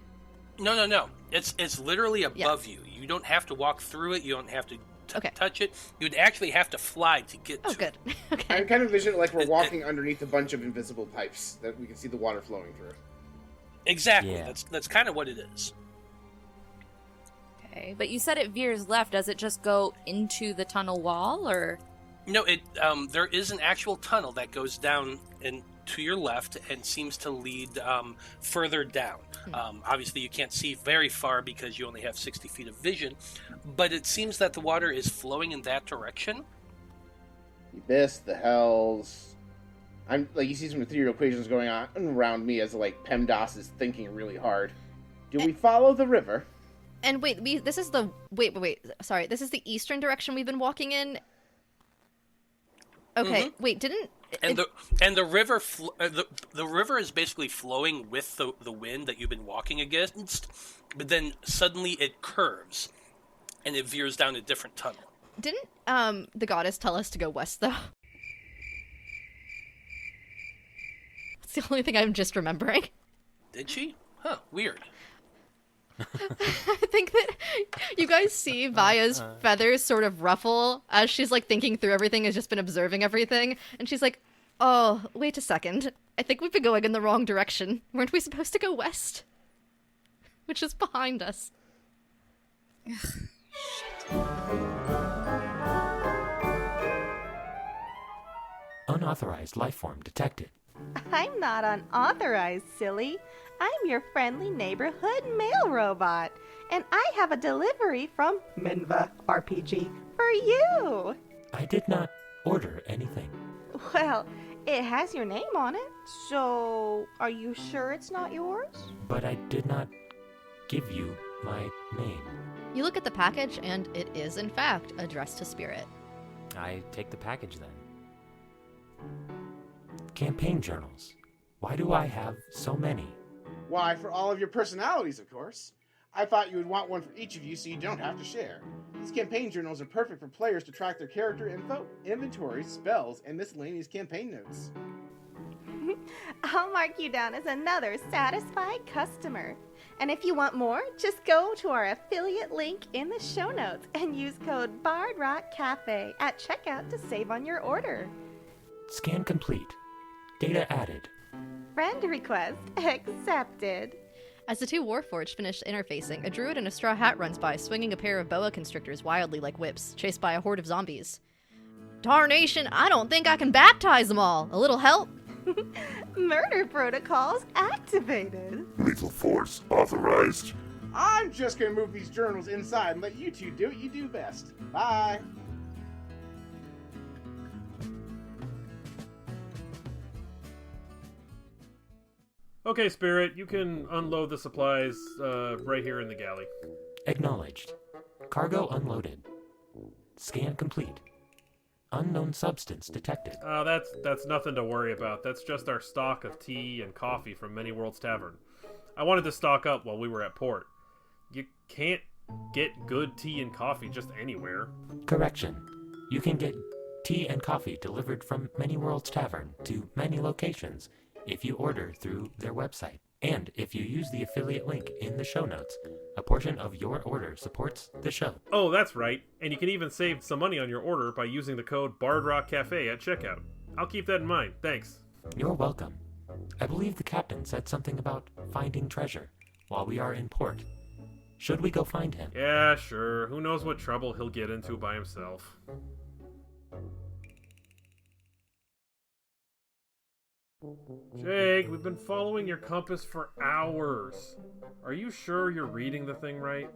No. It's literally above you. You don't have to walk through it. You don't have to touch it. You would actually have to fly to get to Oh, good. Okay. I'm kind of envisioning like we're walking underneath a bunch of invisible pipes that we can see the water flowing through. Exactly. Yeah. That's kind of what it is. Okay, but you said it veers left. Does it just go into the tunnel wall, or? No, there is an actual tunnel that goes down and to your left and seems to lead further down. Obviously, you can't see very far because you only have 60 feet of vision, but it seems that the water is flowing in that direction. The abyss, the hells. I'm like, you see some ethereal equations going on around me as like PEMDAS is thinking really hard. Do we follow the river? And wait, this is the wait. Sorry, this is the eastern direction we've been walking in. Okay, wait, didn't the river the river is basically flowing with the wind that you've been walking against, but then suddenly it curves and it veers down a different tunnel. Didn't the goddess tell us to go west though? It's the only thing I'm just remembering. Did she? Huh, weird. I think that you guys see Vaiya's feathers sort of ruffle as she's like thinking through everything, has just been observing everything, and she's like, oh, wait a second. I think we've been going in the wrong direction. Weren't we supposed to go west? Which is behind us. Unauthorized lifeform detected. I'm not unauthorized, silly. I'm your friendly neighborhood mail robot, and I have a delivery from Minva RPG for you. I did not order anything. Well, it has your name on it, so are you sure it's not yours? But I did not give you my name. You look at the package, and it is, in fact, addressed to Spirit. I take the package then. Campaign journals. Why do I have so many? Why, for all of your personalities, of course. I thought you would want one for each of you so you don't have to share. These campaign journals are perfect for players to track their character info, inventories, spells, and miscellaneous campaign notes. I'll mark you down as another satisfied customer. And if you want more, just go to our affiliate link in the show notes and use code BardRockCafe at checkout to save on your order. Scan complete. Data added. Friend request accepted. As the two Warforged finish interfacing, a druid in a straw hat runs by, swinging a pair of boa constrictors wildly like whips, chased by a horde of zombies. Tarnation, I don't think I can baptize them all. A little help? Murder protocols activated. Lethal force authorized. I'm just gonna move these journals inside and let you two do what you do best. Bye. Okay, Spirit, you can unload the supplies right here in the galley. Acknowledged. Cargo unloaded. Scan complete. Unknown substance detected. That's nothing to worry about. That's just our stock of tea and coffee from Many Worlds Tavern. I wanted to stock up while we were at port. You can't get good tea and coffee just anywhere. Correction. You can get tea and coffee delivered from Many Worlds Tavern to many locations if you order through their website. And if you use the affiliate link in the show notes, a portion of your order supports the show. Oh, that's right. And you can even save some money on your order by using the code BardRockCafe at checkout. I'll keep that in mind. Thanks. You're welcome. I believe the captain said something about finding treasure while we are in port. Should we go find him? Yeah, sure. Who knows what trouble he'll get into by himself. Jake, we've been following your compass for hours. Are you sure you're reading the thing right?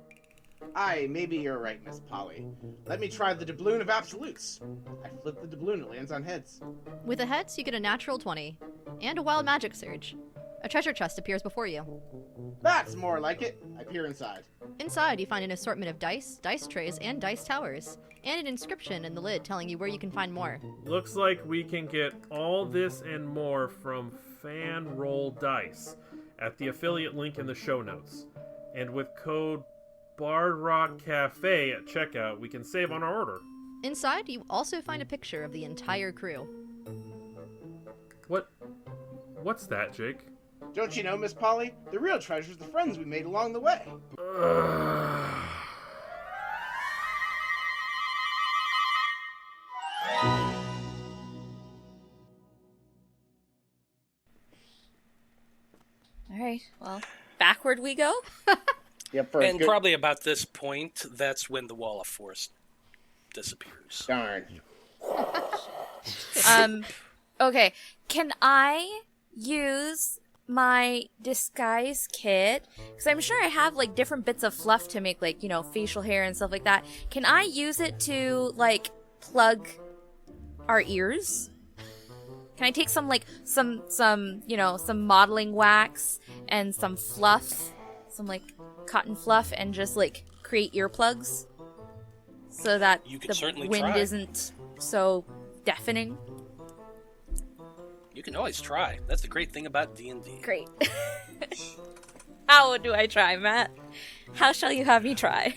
Aye, maybe you're right, Miss Polly. Let me try the doubloon of absolutes. I flip the doubloon, it lands on heads. With the heads, you get a natural 20 and a wild magic surge. A treasure chest appears before you. That's more like it. I peer inside. Inside, you find an assortment of dice, dice trays, and dice towers, and an inscription in the lid telling you where you can find more. Looks like we can get all this and more from Fan Roll Dice at the affiliate link in the show notes. And with code BardRockCafe at checkout, we can save on our order. Inside, you also find a picture of the entire crew. What's that, Jake? Don't you know, Miss Polly? The real treasure's the friends we made along the way. All right, well, backward we go. Yep, and probably about this point, that's when the wall of force disappears. Darn. Okay, can I use my disguise kit? Because I'm sure I have, like, different bits of fluff to make, like, you know, facial hair and stuff like that. Can I use it to, like, plug our ears? Can I take some, like, some modeling wax and some fluff, some, like, cotton fluff, and just, like, create earplugs? So that the wind isn't so deafening? You can always try. That's the great thing about D&D. Great. How do I try, Matt? How shall you have me try?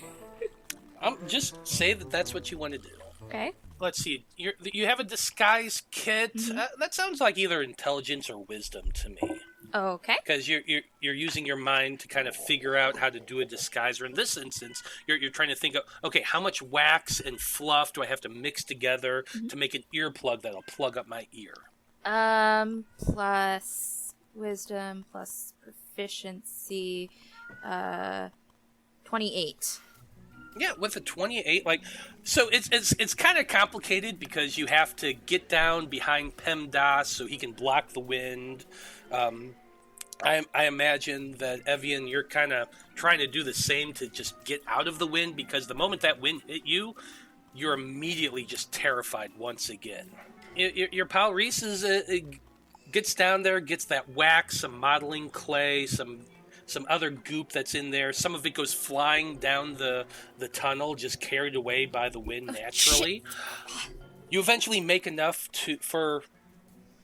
Just say that that's what you want to do. Okay. Let's see. You have a disguise kit. Mm-hmm. That sounds like either intelligence or wisdom to me. Okay. Because you're using your mind to kind of figure out how to do a disguise. Or in this instance, you're trying to think of, okay, how much wax and fluff do I have to mix together to make an earplug that'll plug up my ear? Plus wisdom, plus proficiency, 28. Yeah, with a 28, so it's kind of complicated because you have to get down behind PEMDAS so he can block the wind. I imagine that, Evian, you're kind of trying to do the same to just get out of the wind, because the moment that wind hit you, you're immediately just terrified once again. Your pal Reese gets down there, gets that wax, some modeling clay, some other goop that's in there. Some of it goes flying down the tunnel, just carried away by the wind naturally. You eventually make enough for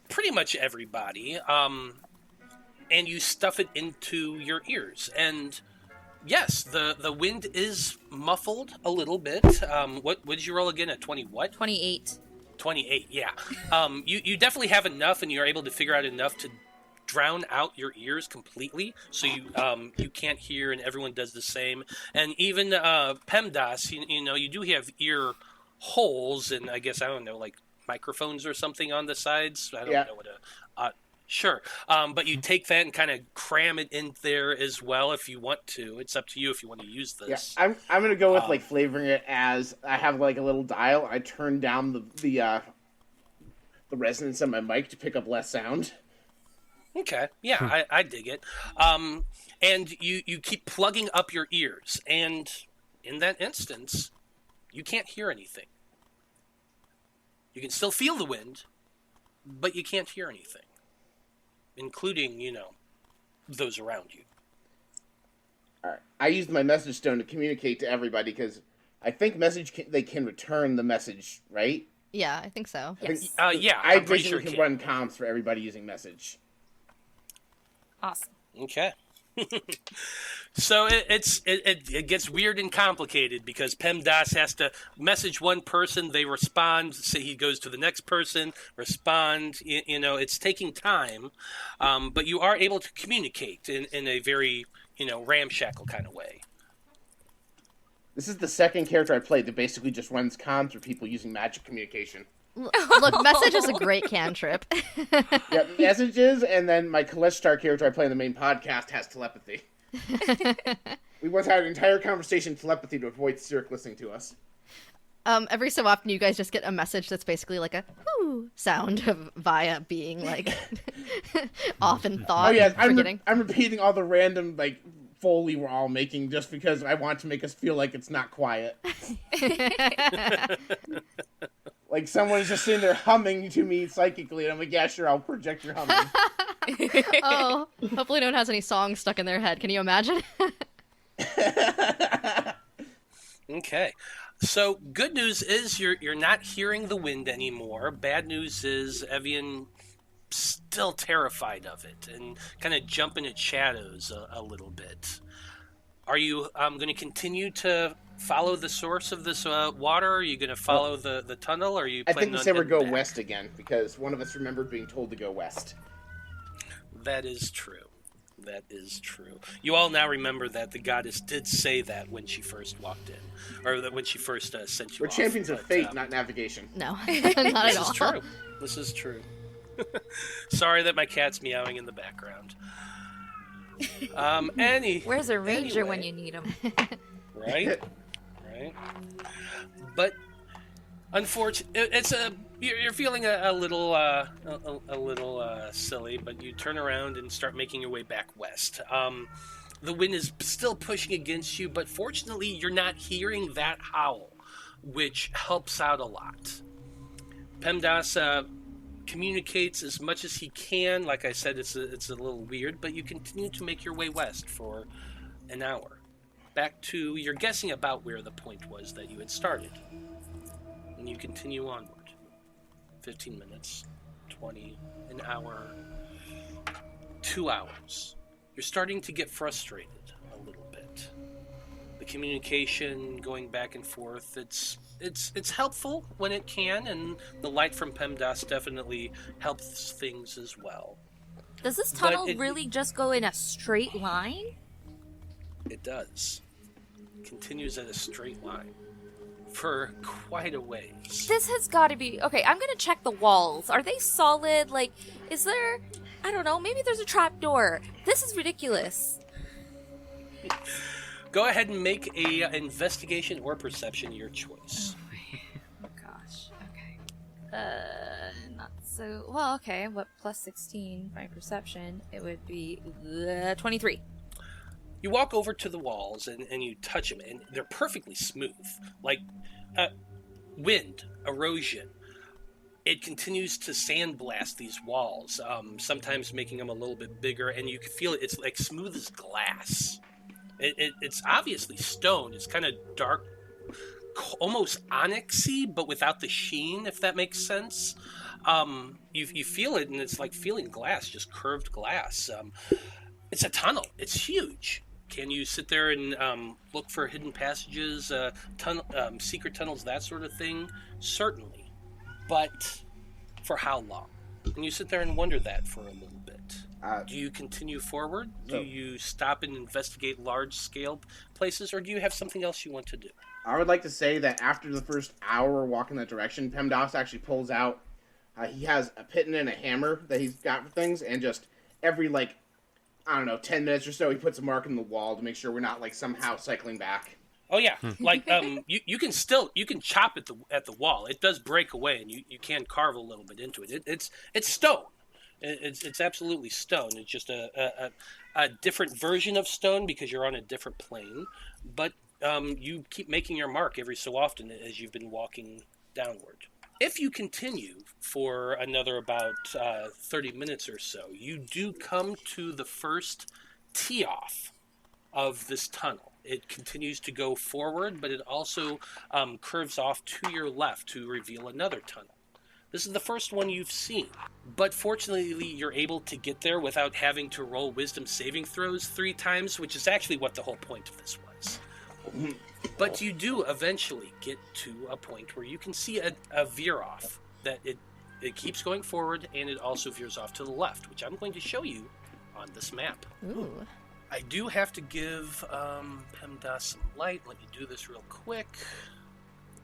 pretty much everybody, and you stuff it into your ears. And yes, the wind is muffled a little bit. What did you roll again? At 20 what? 28. 28, yeah. You definitely have enough, and you're able to figure out enough to drown out your ears completely, so you can't hear, and everyone does the same. And even PEMDAS, you do have ear holes, and I guess, I don't know, like microphones or something on the sides. I don't know what sure. But you take that and kind of cram it in there as well if you want to. It's up to you if you want to use this. Yeah, I'm gonna go with flavoring it as I have like a little dial. I turn down the resonance on my mic to pick up less sound. Okay, yeah, I dig it. And you keep plugging up your ears, and in that instance, you can't hear anything. You can still feel the wind, but you can't hear anything, including, those around you. All right. I used my message stone to communicate to everybody because I think they can return the message, right? Yeah, I think so. Yes. Yeah, I I'm pretty basically sure can it run comms for everybody using message. Awesome. Okay. So it gets weird and complicated because PEMDAS has to message one person, they respond, say he goes to the next person, respond. You know, it's taking time, but you are able to communicate in a very, ramshackle kind of way. This is the second character I played that basically just runs comms for people using magic communication. Look, message is a great cantrip. Yeah, messages, and then my Kaleshtar character I play in the main podcast has telepathy. We once had an entire conversation telepathy to avoid Cyril listening to us. Every so often you guys just get a message that's basically like a whoo sound of Vaiya being like off in thought. Oh yeah, forgetting. I'm repeating all the random Foley we're all making just because I want to make us feel like it's not quiet. Like someone's just sitting there humming to me psychically, and I'm like, yeah, sure, I'll project your humming. Oh, hopefully no one has any songs stuck in their head. Can you imagine? Okay. So good news is you're not hearing the wind anymore. Bad news is Evian still terrified of it and kind of jumping at shadows a little bit. Are you going to continue to follow the source of this water? Are you going to follow the tunnel? Or are you? I think we said we'd go back? west again because one of us remembered being told to go west. That is true. That is true. You all now remember that the goddess did say that when she first walked in, or that when she first sent you. We're off, champions of fate, not navigation. No, not at all. This is true. This is true. Sorry that my cat's meowing in the background. Where's a ranger anyway. when you need him? Right. But unfortunately, you're feeling a little silly, but you turn around and start making your way back west. The wind is still pushing against you, but fortunately, you're not hearing that howl, which helps out a lot. PEMDAS communicates as much as he can. Like I said, it's a little weird, but you continue to make your way west for an hour. Back to, you're guessing about where the point was that you had started. And you continue onward. 15 minutes, 20, an hour, 2 hours. You're starting to get frustrated a little bit. The communication going back and forth, it's helpful when it can, and the light from PEMDAS definitely helps things as well. Does this tunnel really just go in a straight line? It does. Continues at a straight line for quite a ways. This has got to be... Okay, I'm gonna check the walls. Are they solid? Like, is there... I don't know, maybe there's a trap door. This is ridiculous. Go ahead and make a investigation or perception, your choice. Oh gosh, okay. Not so... Well, okay, what, plus 16 by perception, it would be 23. You walk over to the walls and you touch them, and they're perfectly smooth. Like wind, erosion. It continues to sandblast these walls, sometimes making them a little bit bigger, and you can feel it's like smooth as glass. It's obviously stone. It's kind of dark, almost onyxy, but without the sheen, if that makes sense. You feel it, and it's like feeling glass, just curved glass. It's a tunnel. It's huge. Can you sit there and look for hidden passages, secret tunnels, that sort of thing? Certainly. But for how long? And you sit there and wonder that for a little bit. Do you continue forward? Do you stop and investigate large-scale places? Or do you have something else you want to do? I would like to say that after the first hour walking that direction, PEMDAS actually pulls out, he has a piton and a hammer that he's got for things, and just every, 10 minutes or so, he puts a mark in the wall to make sure we're not, somehow cycling back. Oh, yeah. You can chop at the wall. It does break away, and you can carve a little bit into it. It's stone. It's absolutely stone. It's just a different version of stone because you're on a different plane. But you keep making your mark every so often as you've been walking downward. If you continue for another about 30 minutes or so, you do come to the first tee-off of this tunnel. It continues to go forward, but it also curves off to your left to reveal another tunnel. This is the first one you've seen, but fortunately you're able to get there without having to roll wisdom saving throws 3 times, which is actually what the whole point of this was. But you do eventually get to a point where you can see a veer off, that it keeps going forward and it also veers off to the left, which I'm going to show you on this map. Ooh. I do have to give PEMDAS some light. Let me do this real quick.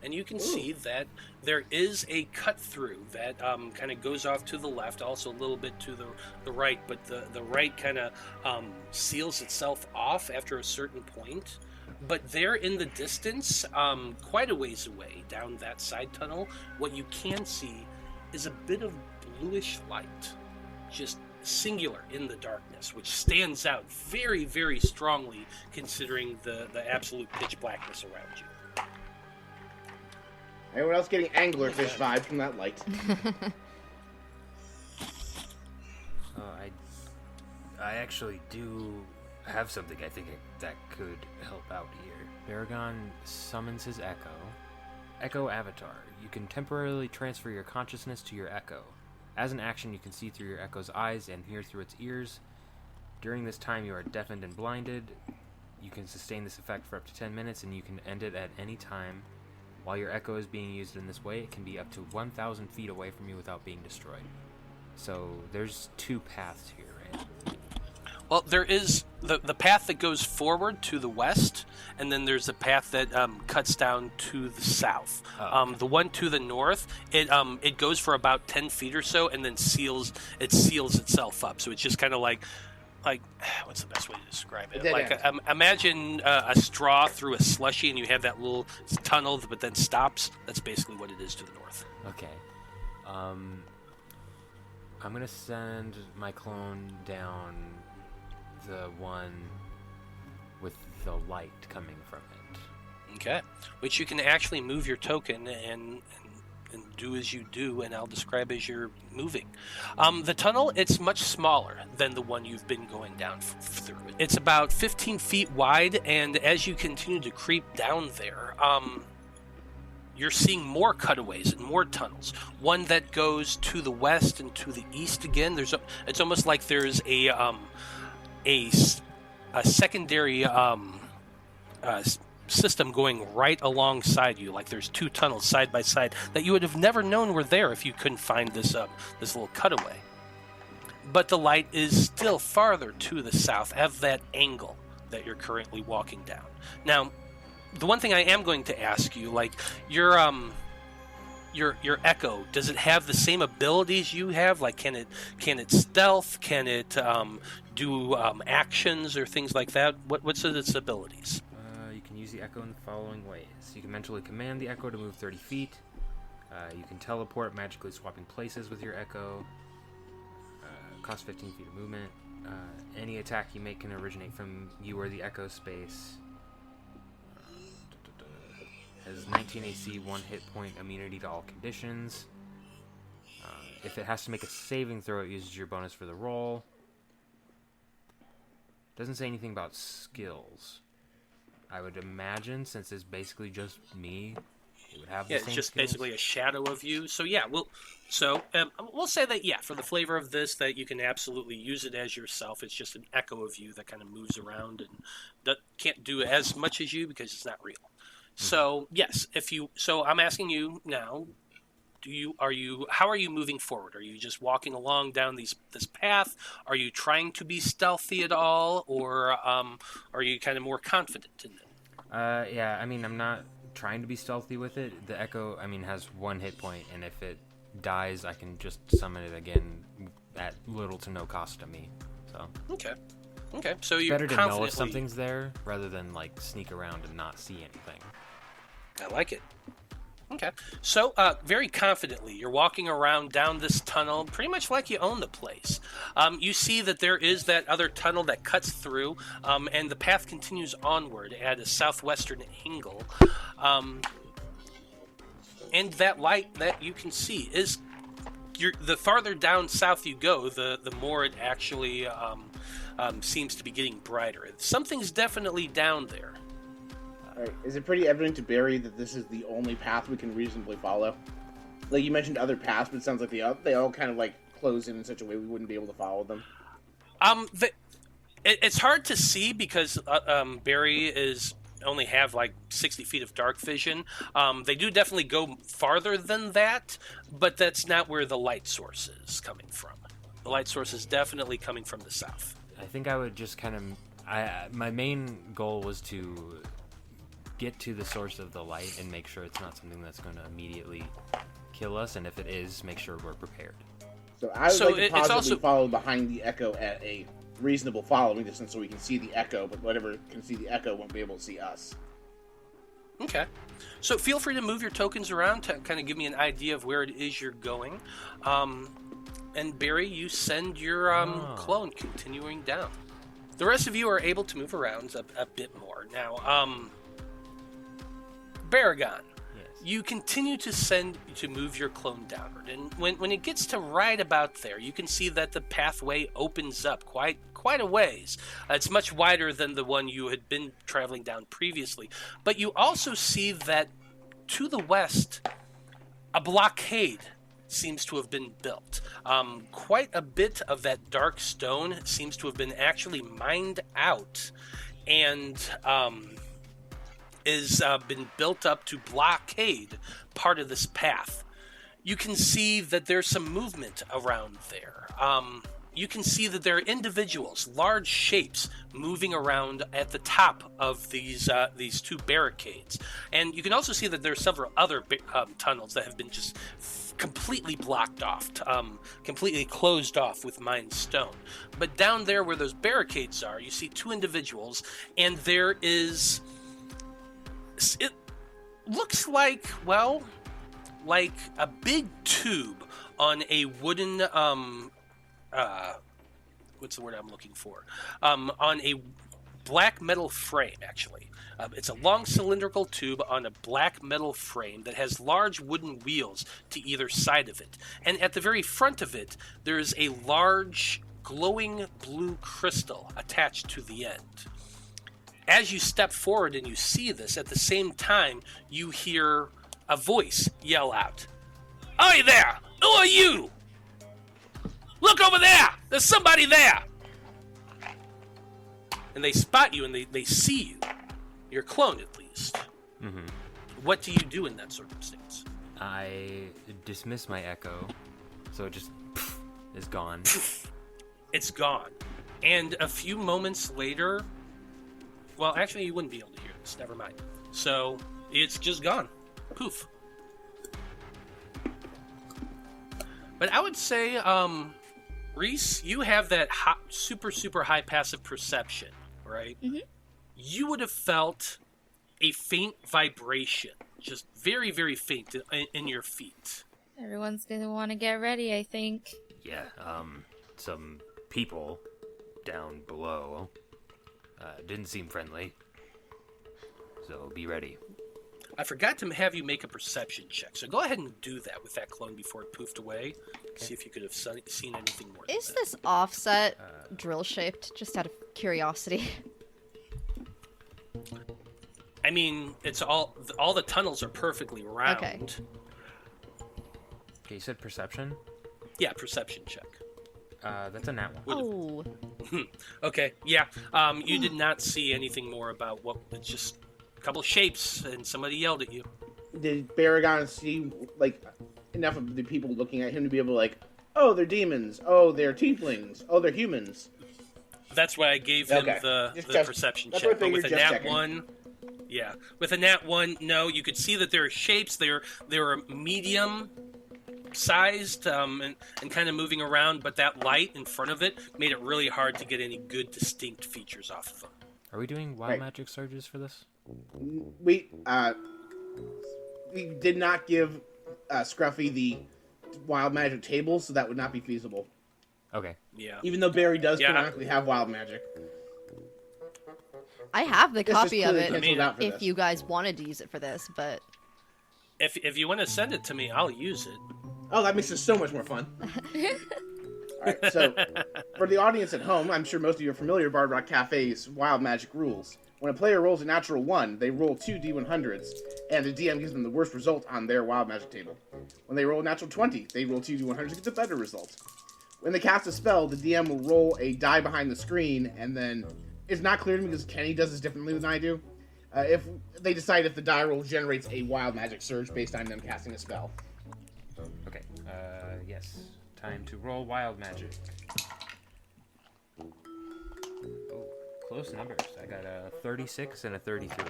And you can see that there is a cut through that kind of goes off to the left, also a little bit to the right, but the right kind of seals itself off after a certain point. But there in the distance, quite a ways away down that side tunnel, what you can see is a bit of bluish light, just singular in the darkness, which stands out very, very strongly considering the absolute pitch blackness around you. Anyone else getting anglerfish vibe from that light? I actually do have something I think that could help out here. Baragon summons his Echo. Echo Avatar. You can temporarily transfer your consciousness to your Echo. As an action, you can see through your Echo's eyes and hear through its ears. During this time, you are deafened and blinded. You can sustain this effect for up to 10 minutes, and you can end it at any time. While your Echo is being used in this way, it can be up to 1,000 feet away from you without being destroyed. So there's 2 paths here, right? Well, there is the path that goes forward to the west, and then there's a path that cuts down to the south. Oh. The one to the north, it goes for about 10 feet or so, and then seals itself up. So it's just kind of like what's the best way to describe it? Imagine a straw through a slushy, and you have that little tunnel, but then stops. That's basically what it is to the north. Okay. I'm gonna send my clone down the one with the light coming from it. Okay. Which you can actually move your token and do as you do, and I'll describe as you're moving. The tunnel, it's much smaller than the one you've been going down through. It's about 15 feet wide, and as you continue to creep down there, you're seeing more cutaways and more tunnels. One that goes to the west and to the east again. It's almost like there's a secondary system going right alongside you, like there's 2 tunnels side by side that you would have never known were there if you couldn't find this little cutaway. But the light is still farther to the south at that angle that you're currently walking down. Now, the one thing I am going to ask you, like your Echo, does it have the same abilities you have? Like, can it stealth? Can it do actions or things like that? What's its abilities? You can use the Echo in the following ways. You can mentally command the Echo to move 30 feet. You can teleport, magically swapping places with your Echo. Cost 15 feet of movement. Any attack you make can originate from you or the Echo space. Has 19 AC, 1 hit point immunity to all conditions. If it has to make a saving throw, it uses your bonus for the roll. Doesn't say anything about skills. I would imagine, since it's basically just me, it would have the same it's just skills. basically a shadow of you. So yeah, we'll say that for the flavor of this, that you can absolutely use it as yourself. It's just an echo of you that kind of moves around and that can't do as much as you because it's not real. So yes, so I'm asking you now, how are you moving forward? Are you just walking along down this path? Are you trying to be stealthy at all, or are you kind of more confident in it? Yeah, I mean, I'm not trying to be stealthy with it. The Echo, has 1 hit point, and if it dies, I can just summon it again at little to no cost to me. So Okay. So you're better to confidently... know if something's there rather than sneak around and not see anything. I like it. Okay. So, very confidently, you're walking around down this tunnel, pretty much like you own the place. You see that there is that other tunnel that cuts through, and the path continues onward at a southwestern angle. And that light that you can see is... the farther down south you go, the more it actually seems to be getting brighter. Something's definitely down there. Alright, is it pretty evident to Barry that this is the only path we can reasonably follow? Like, you mentioned other paths, but it sounds like they all kind of, like, close in such a way we wouldn't be able to follow them. It's hard to see because Barry is only have like 60 feet of dark vision. They do definitely go farther than that, but that's not where the light source is coming from. The light source is definitely coming from the south. I think I would just kind of... my main goal was to get to the source of the light and make sure it's not something that's going to immediately kill us, and if it is, make sure we're prepared. So I would like to possibly follow behind the echo at a reasonable following distance so we can see the echo, but whatever can see the echo won't be able to see us. Okay. So feel free to move your tokens around to kind of give me an idea of where it is you're going. And Barry, you send your clone continuing down. The rest of you are able to move around a bit more. Now, Baragon, you continue to move your clone downward, and when it gets to right about there, you can see that the pathway opens up quite a ways. It's much wider than the one you had been traveling down previously, but you also see that to the west, a blockade seems to have been built. Quite a bit of that dark stone seems to have been actually mined out, and is been built up to blockade part of this path. You can see that there's some movement around there. You can see that there are individuals, large shapes, moving around at the top of these two barricades. And you can also see that there are several other tunnels that have been just completely blocked off, completely closed off with mined stone. But down there where those barricades are, you see two individuals, and there is... It looks like, well, like a big tube on a wooden, what's the word I'm looking for? On a black metal frame, actually. It's a long cylindrical tube on a black metal frame that has large wooden wheels to either side of it. And at the very front of it, there's a large glowing blue crystal attached to the end. As you step forward and you see this, at the same time, you hear a voice yell out, "Oi there! Who are you? Look over there! There's somebody there!" And they spot you and they see you. Your clone, at least. Mm-hmm. What do you do in that circumstance? I dismiss my echo, so it just is gone. It's gone. And a few moments later... Well, actually, you wouldn't be able to hear this. Never mind. So, it's just gone. Poof. But I would say, Reese, you have that super, super high passive perception, right? Mm-hmm. You would have felt a faint vibration, just very, very faint in your feet. Everyone's gonna want to get ready, I think. Yeah, some people down below didn't seem friendly, so be ready. I forgot to have you make a perception check, so go ahead and do that with that clone before it poofed away. Okay. See if you could have seen anything more. Is this offset drill-shaped, just out of curiosity? I mean, it's all the tunnels are perfectly round. Okay. Okay, you said perception? Yeah, perception check. That's a nat one. Oh. Okay, yeah. You did not see anything more about what... It's just a couple of shapes, and somebody yelled at you. Did Baragon see, like, enough of the people looking at him to be able to, like, oh, they're demons. Oh, they're tieflings. Oh, they're humans. That's why I gave him the perception check. But with a nat 1... Yeah. With a nat 1, no, you could see that there are shapes. They were medium... sized and kind of moving around, but that light in front of it made it really hard to get any good distinct features off of them. Are we doing wild magic surges for this? We did not give Scruffy the wild magic table, so that would not be feasible. Okay. Yeah. Even though Barry does canonically have wild magic. I have the copy of it if you guys wanted to use it for this, but... If you want to send it to me, I'll use it. Oh, that makes it so much more fun. Alright, so, for the audience at home, I'm sure most of you are familiar with Bard Rock Cafe's wild magic rules. When a player rolls a natural 1, they roll 2 D100s, and the DM gives them the worst result on their wild magic table. When they roll a natural 20, they roll 2 D100s and get the better result. When they cast a spell, the DM will roll a die behind the screen, and then it's not clear to me because Kenny does this differently than I do. If they decide if the die roll generates a wild magic surge based on them casting a spell. Okay, yes. Time to roll wild magic. Oh, close numbers. I got a 36 and a 33.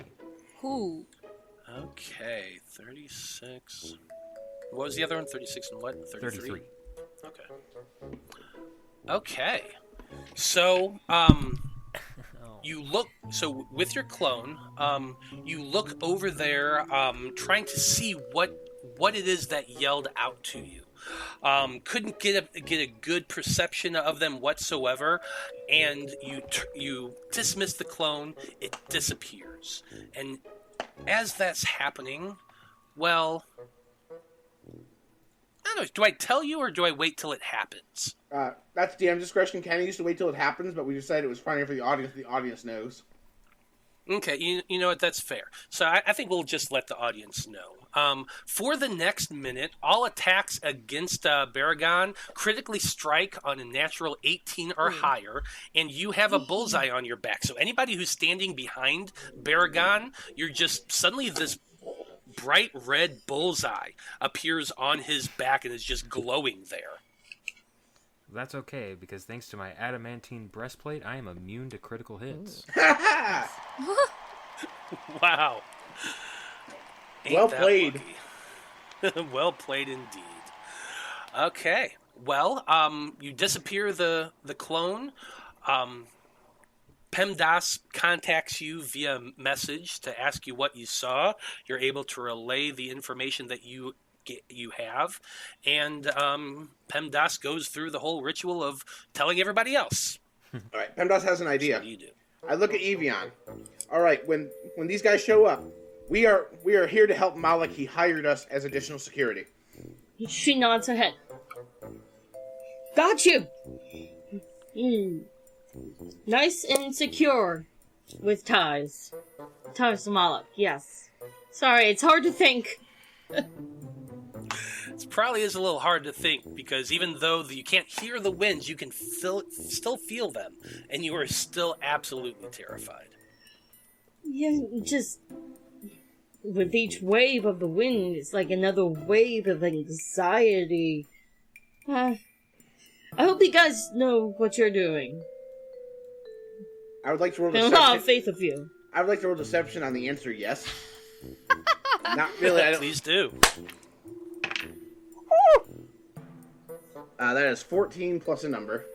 Who? Okay, 36. What was the other one? 36 and what? 33? Okay. Okay. So, you look, so with your clone, you look over there, trying to see what it is that yelled out to you. Couldn't get a good perception of them whatsoever, and you dismiss the clone. It disappears, and as that's happening, well, I don't know. Do I tell you or do I wait till it happens? That's DM discretion. Kenny used to wait till it happens, but we decided it was funnier for the audience. The audience knows. Okay, you know what? That's fair. So I think we'll just let the audience know. For the next minute, all attacks against Baragon critically strike on a natural 18 or higher, and you have a bullseye on your back. So anybody who's standing behind Baragon, you're just suddenly this bright red bullseye appears on his back and is just glowing there. That's okay, because thanks to my adamantine breastplate, I am immune to critical hits. Wow. Well played. Well played indeed. Okay. Well, you disappear the clone. PEMDAS contacts you via message to ask you what you saw. You're able to relay the information that you have, and PEMDAS goes through the whole ritual of telling everybody else. All right, PEMDAS has an idea. What do you do? I look at Evian. All right, when these guys show up, we are here to help Moloch. He hired us as additional security. She nods her head. Got you! Nice and secure with ties. Ties to Moloch, yes. Sorry, it's hard to think. It probably is a little hard to think, because even though you can't hear the winds, you can still feel them, and you are still absolutely terrified. Yeah, just with each wave of the wind, it's like another wave of anxiety. I hope you guys know what you're doing. I would like to roll I have a lot of faith of you. I would like to roll deception on the answer yes. Not really. I don't... Please do. That is 14 plus a number.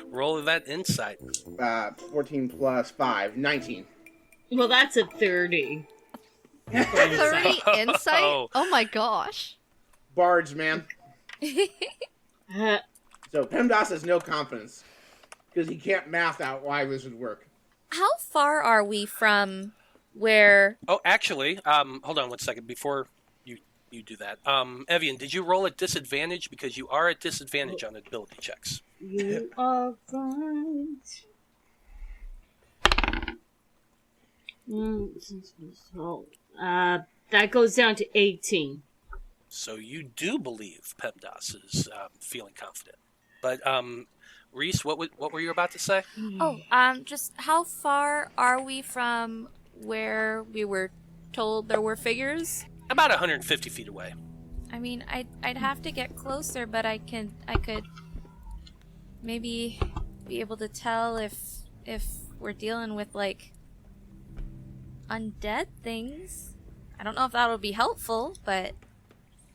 Roll that insight. 14 plus 5, 19. Well, that's a 30. 30 insight? Oh my gosh. Bards, man. So PEMDAS has no confidence because he can't math out why this would work. How far are we from where... Oh, actually, hold on one second before you do that. Evian, did you roll at disadvantage? Because you are at disadvantage on ability checks. You are right. That goes down to 18. So you do believe PEMDAS is feeling confident. But, Reese, what were you about to say? Oh, just how far are we from where we were told there were figures? About 150 feet away. I mean, I'd have to get closer, but I could maybe be able to tell if we're dealing with, like, undead things. I don't know if that'll be helpful, but...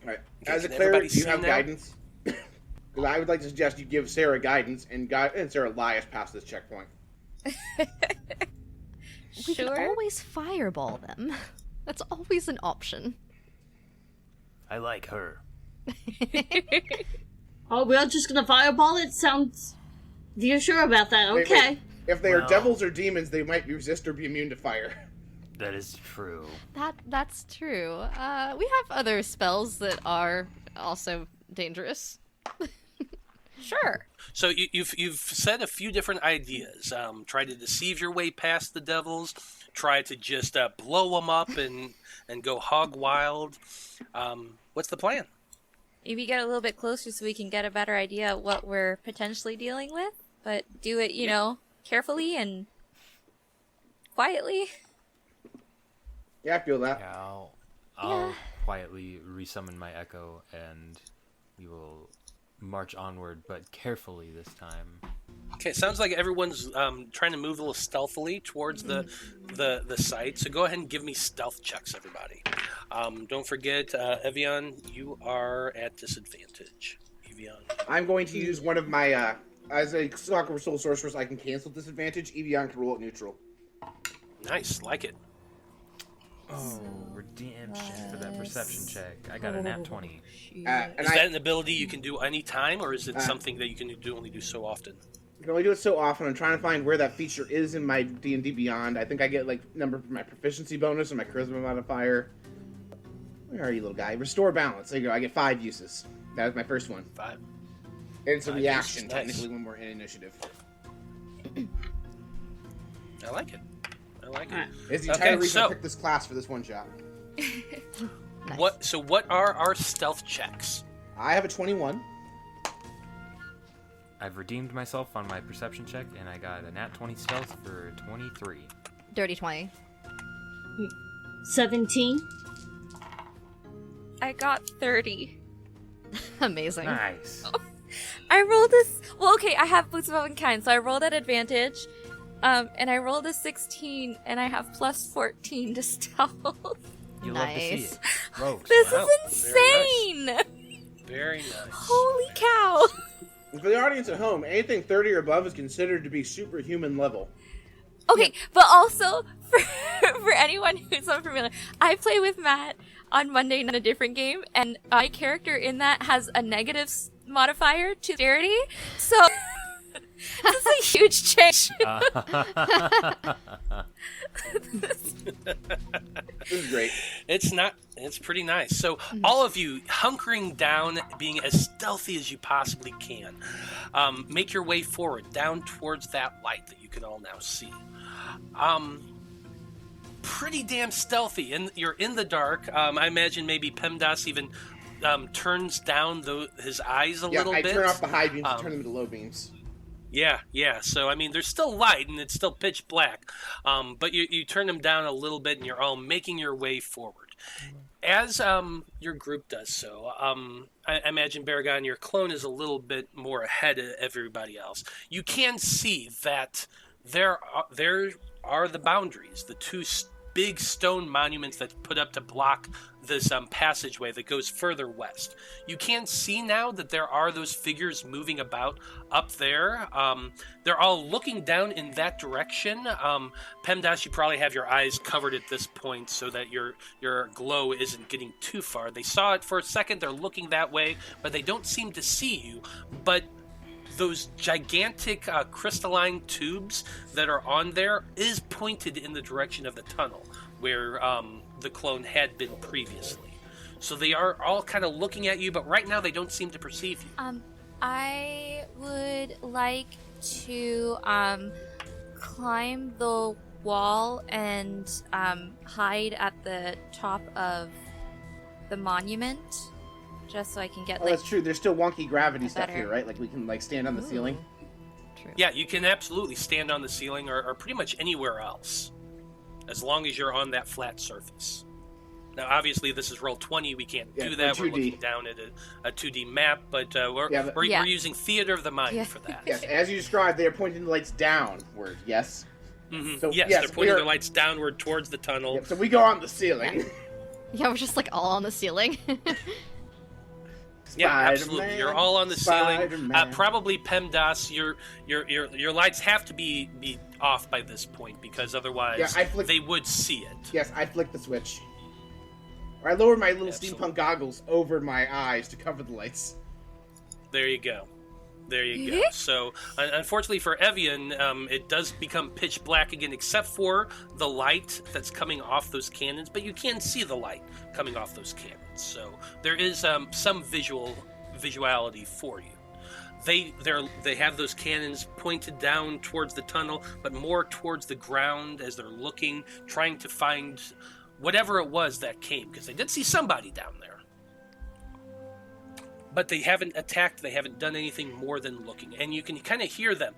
Alright, as a cleric, do you have guidance? Because I would like to suggest you give Sarah guidance, and Sarah lie us past this checkpoint. We can always fireball them. That's always an option. I like her. Oh, we're just gonna fireball it? Sounds... You're sure about that? Okay. Wait. If they are devils or demons, they might resist or be immune to fire. That is true. That's true. We have other spells that are also dangerous. Sure. So you've said a few different ideas. Try to deceive your way past the devils. Try to just blow them up and go hog wild. What's the plan? Maybe get a little bit closer so we can get a better idea of what we're potentially dealing with, but do it, carefully and quietly. Yeah, I feel that. Yeah, I'll quietly resummon my echo, and we will march onward, but carefully this time. Okay, sounds like everyone's trying to move a little stealthily towards the site. So go ahead and give me stealth checks, everybody. Don't forget, Evian, you are at disadvantage. Evian. I'm going to use one of my, as a Soccer Soul Sorceress, I can cancel disadvantage. Evian can roll at neutral. Nice, like it. Oh, redemption for that perception check. I got a nat 20. Is that an ability you can do any time, or is it something that you can only do so often? I can only do it so often. I'm trying to find where that feature is in my D&D Beyond. I think I get, number for my proficiency bonus and my charisma modifier. Where are you, little guy? Restore balance. There you go. I get 5 uses. That was my first one. 5. And it's a reaction, uses. technically, Nice. when we're in initiative. I like it. It's the entire reason so I picked this class for this one shot. Nice. What are our stealth checks? I have a 21. I've redeemed myself on my perception check, and I got a nat 20 stealth for 23. Dirty 20. 17. I got 30. Amazing. Nice. I rolled this. Well, okay, I have boots of oven kind, so I rolled at advantage. And I rolled a 16, and I have plus 14 to stealth. You love to see Nice. it. Rogues. This Wow, is very insane! Very nice. Holy cow! And for the audience at home, anything 30 or above is considered to be superhuman level. Okay, but also, for anyone who's unfamiliar, I play with Matt on Monday night in a different game, and my character in that has a negative modifier to dexterity, so this is a huge change. This is great. It's pretty nice. So all of you hunkering down, being as stealthy as you possibly can, make your way forward down towards that light that you can all now see. Pretty damn stealthy, and you're in the dark. I imagine maybe PEMDAS even turns down his eyes a little bit. Yeah, I turn off the high beams and turn them into low beams. Yeah. So, I mean, there's still light, and it's still pitch black. But you turn them down a little bit, and you're all making your way forward. As your group does so, I imagine, Baragon, your clone is a little bit more ahead of everybody else. You can see that there are the boundaries, the two big stone monuments that put up to block this passageway that goes further west. You can see now that there are those figures moving about up there. They're all looking down in that direction. PEMDAS, you probably have your eyes covered at this point so that your glow isn't getting too far. They saw it for a second. They're looking that way, but they don't seem to see you. But those gigantic crystalline tubes that are on there is pointed in the direction of the tunnel where the clone had been previously. So they are all kind of looking at you, but right now they don't seem to perceive you. I would like to climb the wall and hide at the top of the monument, just so I can get Oh, that's true. There's still wonky gravity stuff better. here, right? Like we can stand on the ceiling. True. Yeah, you can absolutely stand on the ceiling or pretty much anywhere else, as long as you're on that flat surface. Now, obviously, this is Roll20. We can't do that. for We're 2D. looking down at a 2D map, but we're using theater of the mind for that. Yes, as you described, they are pointing the lights downward. Yes. Mm-hmm. So, yes, yes, they're pointing their lights downward towards the tunnel. Yep, so we go on the ceiling. Yeah, we're just like all on the ceiling. Yeah, Spider-Man, absolutely. You're all on the ceiling. Spider-Man. Probably PEMDAS. Your lights have to be off by this point because otherwise they would see it. Yes, I flick the switch. Or I lower my little Absolutely. steampunk goggles over my eyes to cover the lights. There you go. So, unfortunately for Evian, it does become pitch black again, except for the light that's coming off those cannons. But you can see the light coming off those cannons. So there is some visuality for you. They have those cannons pointed down towards the tunnel, but more towards the ground as they're looking, trying to find whatever it was that came, because they did see somebody down there. But they haven't attacked, they haven't done anything more than looking. And you can kind of hear them.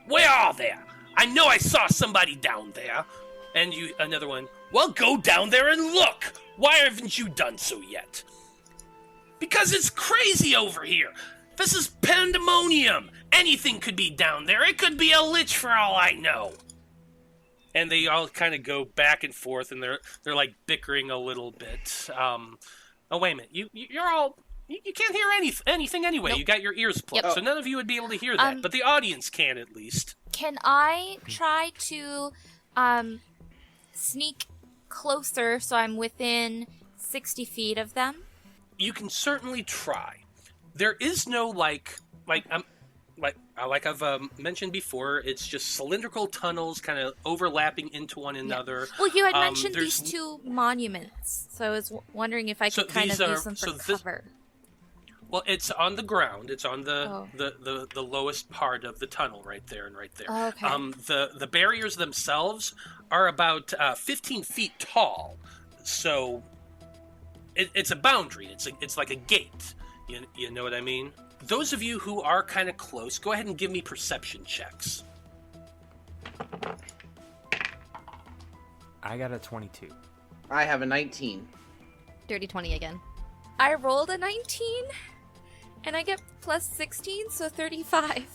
Where are they? I know I saw somebody down there. And another one, well, go down there and look. Why haven't you done so yet? Because it's crazy over here. This is pandemonium. Anything could be down there. It could be a lich for all I know. And they all kind of go back and forth, and they're like bickering a little bit. Oh, wait a minute. You're all... You can't hear anything anyway. Nope. You got your ears plugged, so none of you would be able to hear that. But the audience can, at least. Can I try to sneak closer so I'm within 60 feet of them? You can certainly try. There is no like I've mentioned before. It's just cylindrical tunnels, kind of overlapping into one another. Well, you had mentioned these two monuments, so I was wondering if I could kind of use them for cover. Well, it's on the ground. It's on the lowest part of the tunnel, right there and right there. Oh, okay. The barriers themselves are about 15 feet tall, so it's a boundary. It's like a gate. You know what I mean? Those of you who are kind of close, go ahead and give me perception checks. I got a 22. I have a 19. Dirty 20 again. I rolled a 19, and I get plus 16, so 35.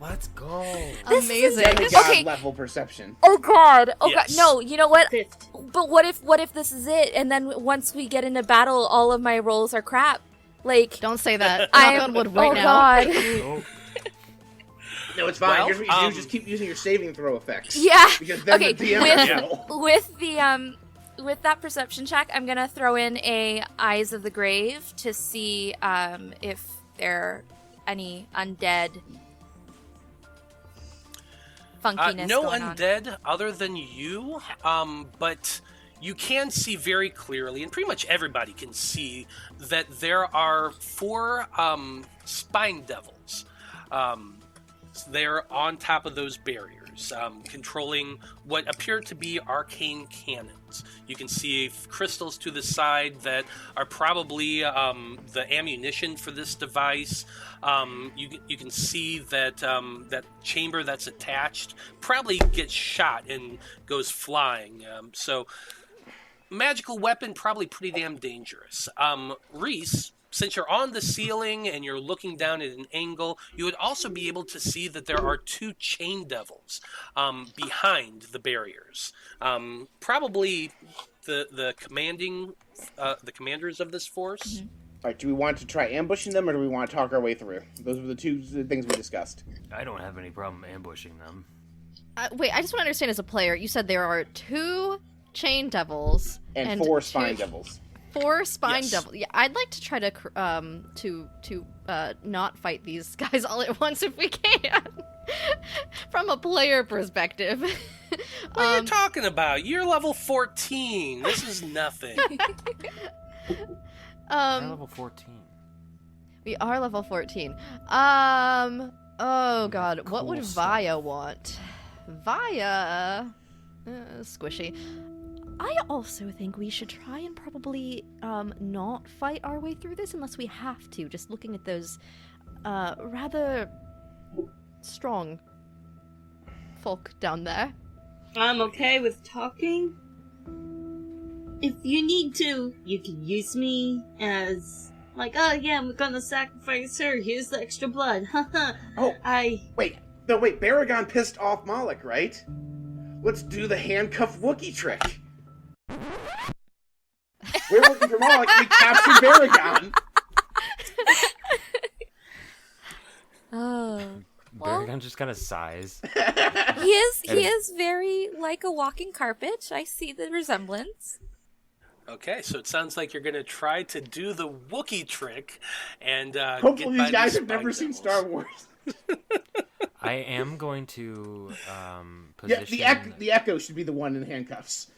Let's go. Amazing. Demigod level perception. Oh god. Oh Yes. god. No, you know what? 50. But what if this is it, and then once we get into battle, all of my rolls are crap? Like, Don't say that. I Knock am. on wood right Oh now. god. No, it's fine. Well, Here's what you do: just keep using your saving throw effects. Yeah. Because then Okay. the DM will. With that perception check, I'm gonna throw in a Eyes of the Grave to see if there are any undead funkiness No going on. undead other than you, but you can see very clearly, and pretty much everybody can see, that there are 4 spine devils. They're on top of those barriers, controlling what appear to be arcane cannons. You can see crystals to the side that are probably the ammunition for this device. You can see that that chamber that's attached probably gets shot and goes flying. So, magical weapon, probably pretty damn dangerous. Reese, since you're on the ceiling and you're looking down at an angle, you would also be able to see that there are 2 chain devils behind the barriers. Probably the commanders of this force. Mm-hmm. All right, do we want to try ambushing them, or do we want to talk our way through? Those were the 2 things we discussed. I don't have any problem ambushing them. Wait, I just want to understand as a player, you said there are 2 chain devils And 4 spine devils. 4 spine Yes. devils. Yeah, I'd like to try to not fight these guys all at once if we can. From a player perspective. What are you talking about? You're level 14. This is nothing. I'm level 14. We are level 14. Oh god, what would Cool stuff. Vaiya want? Vaiya, squishy. I also think we should try and probably not fight our way through this unless we have to. Just looking at those rather strong folk down there. I'm okay with talking. If you need to, you can use me as, like, oh yeah, we're gonna sacrifice her, here's the extra blood. Haha. Oh, Wait, Baragon pissed off Moloch, right? Let's do the handcuff Wookiee trick. We're looking for Moloch, and we captured Baragon. Oh. Well, Baragon just kind of sighs. he is very like a walking carpet. I see the resemblance. Okay, so it sounds like you're going to try to do the Wookiee trick and Hopefully get these by guys these have never spine seen devils. Star Wars. I am going to Yeah, position... the Echo should be the one in handcuffs.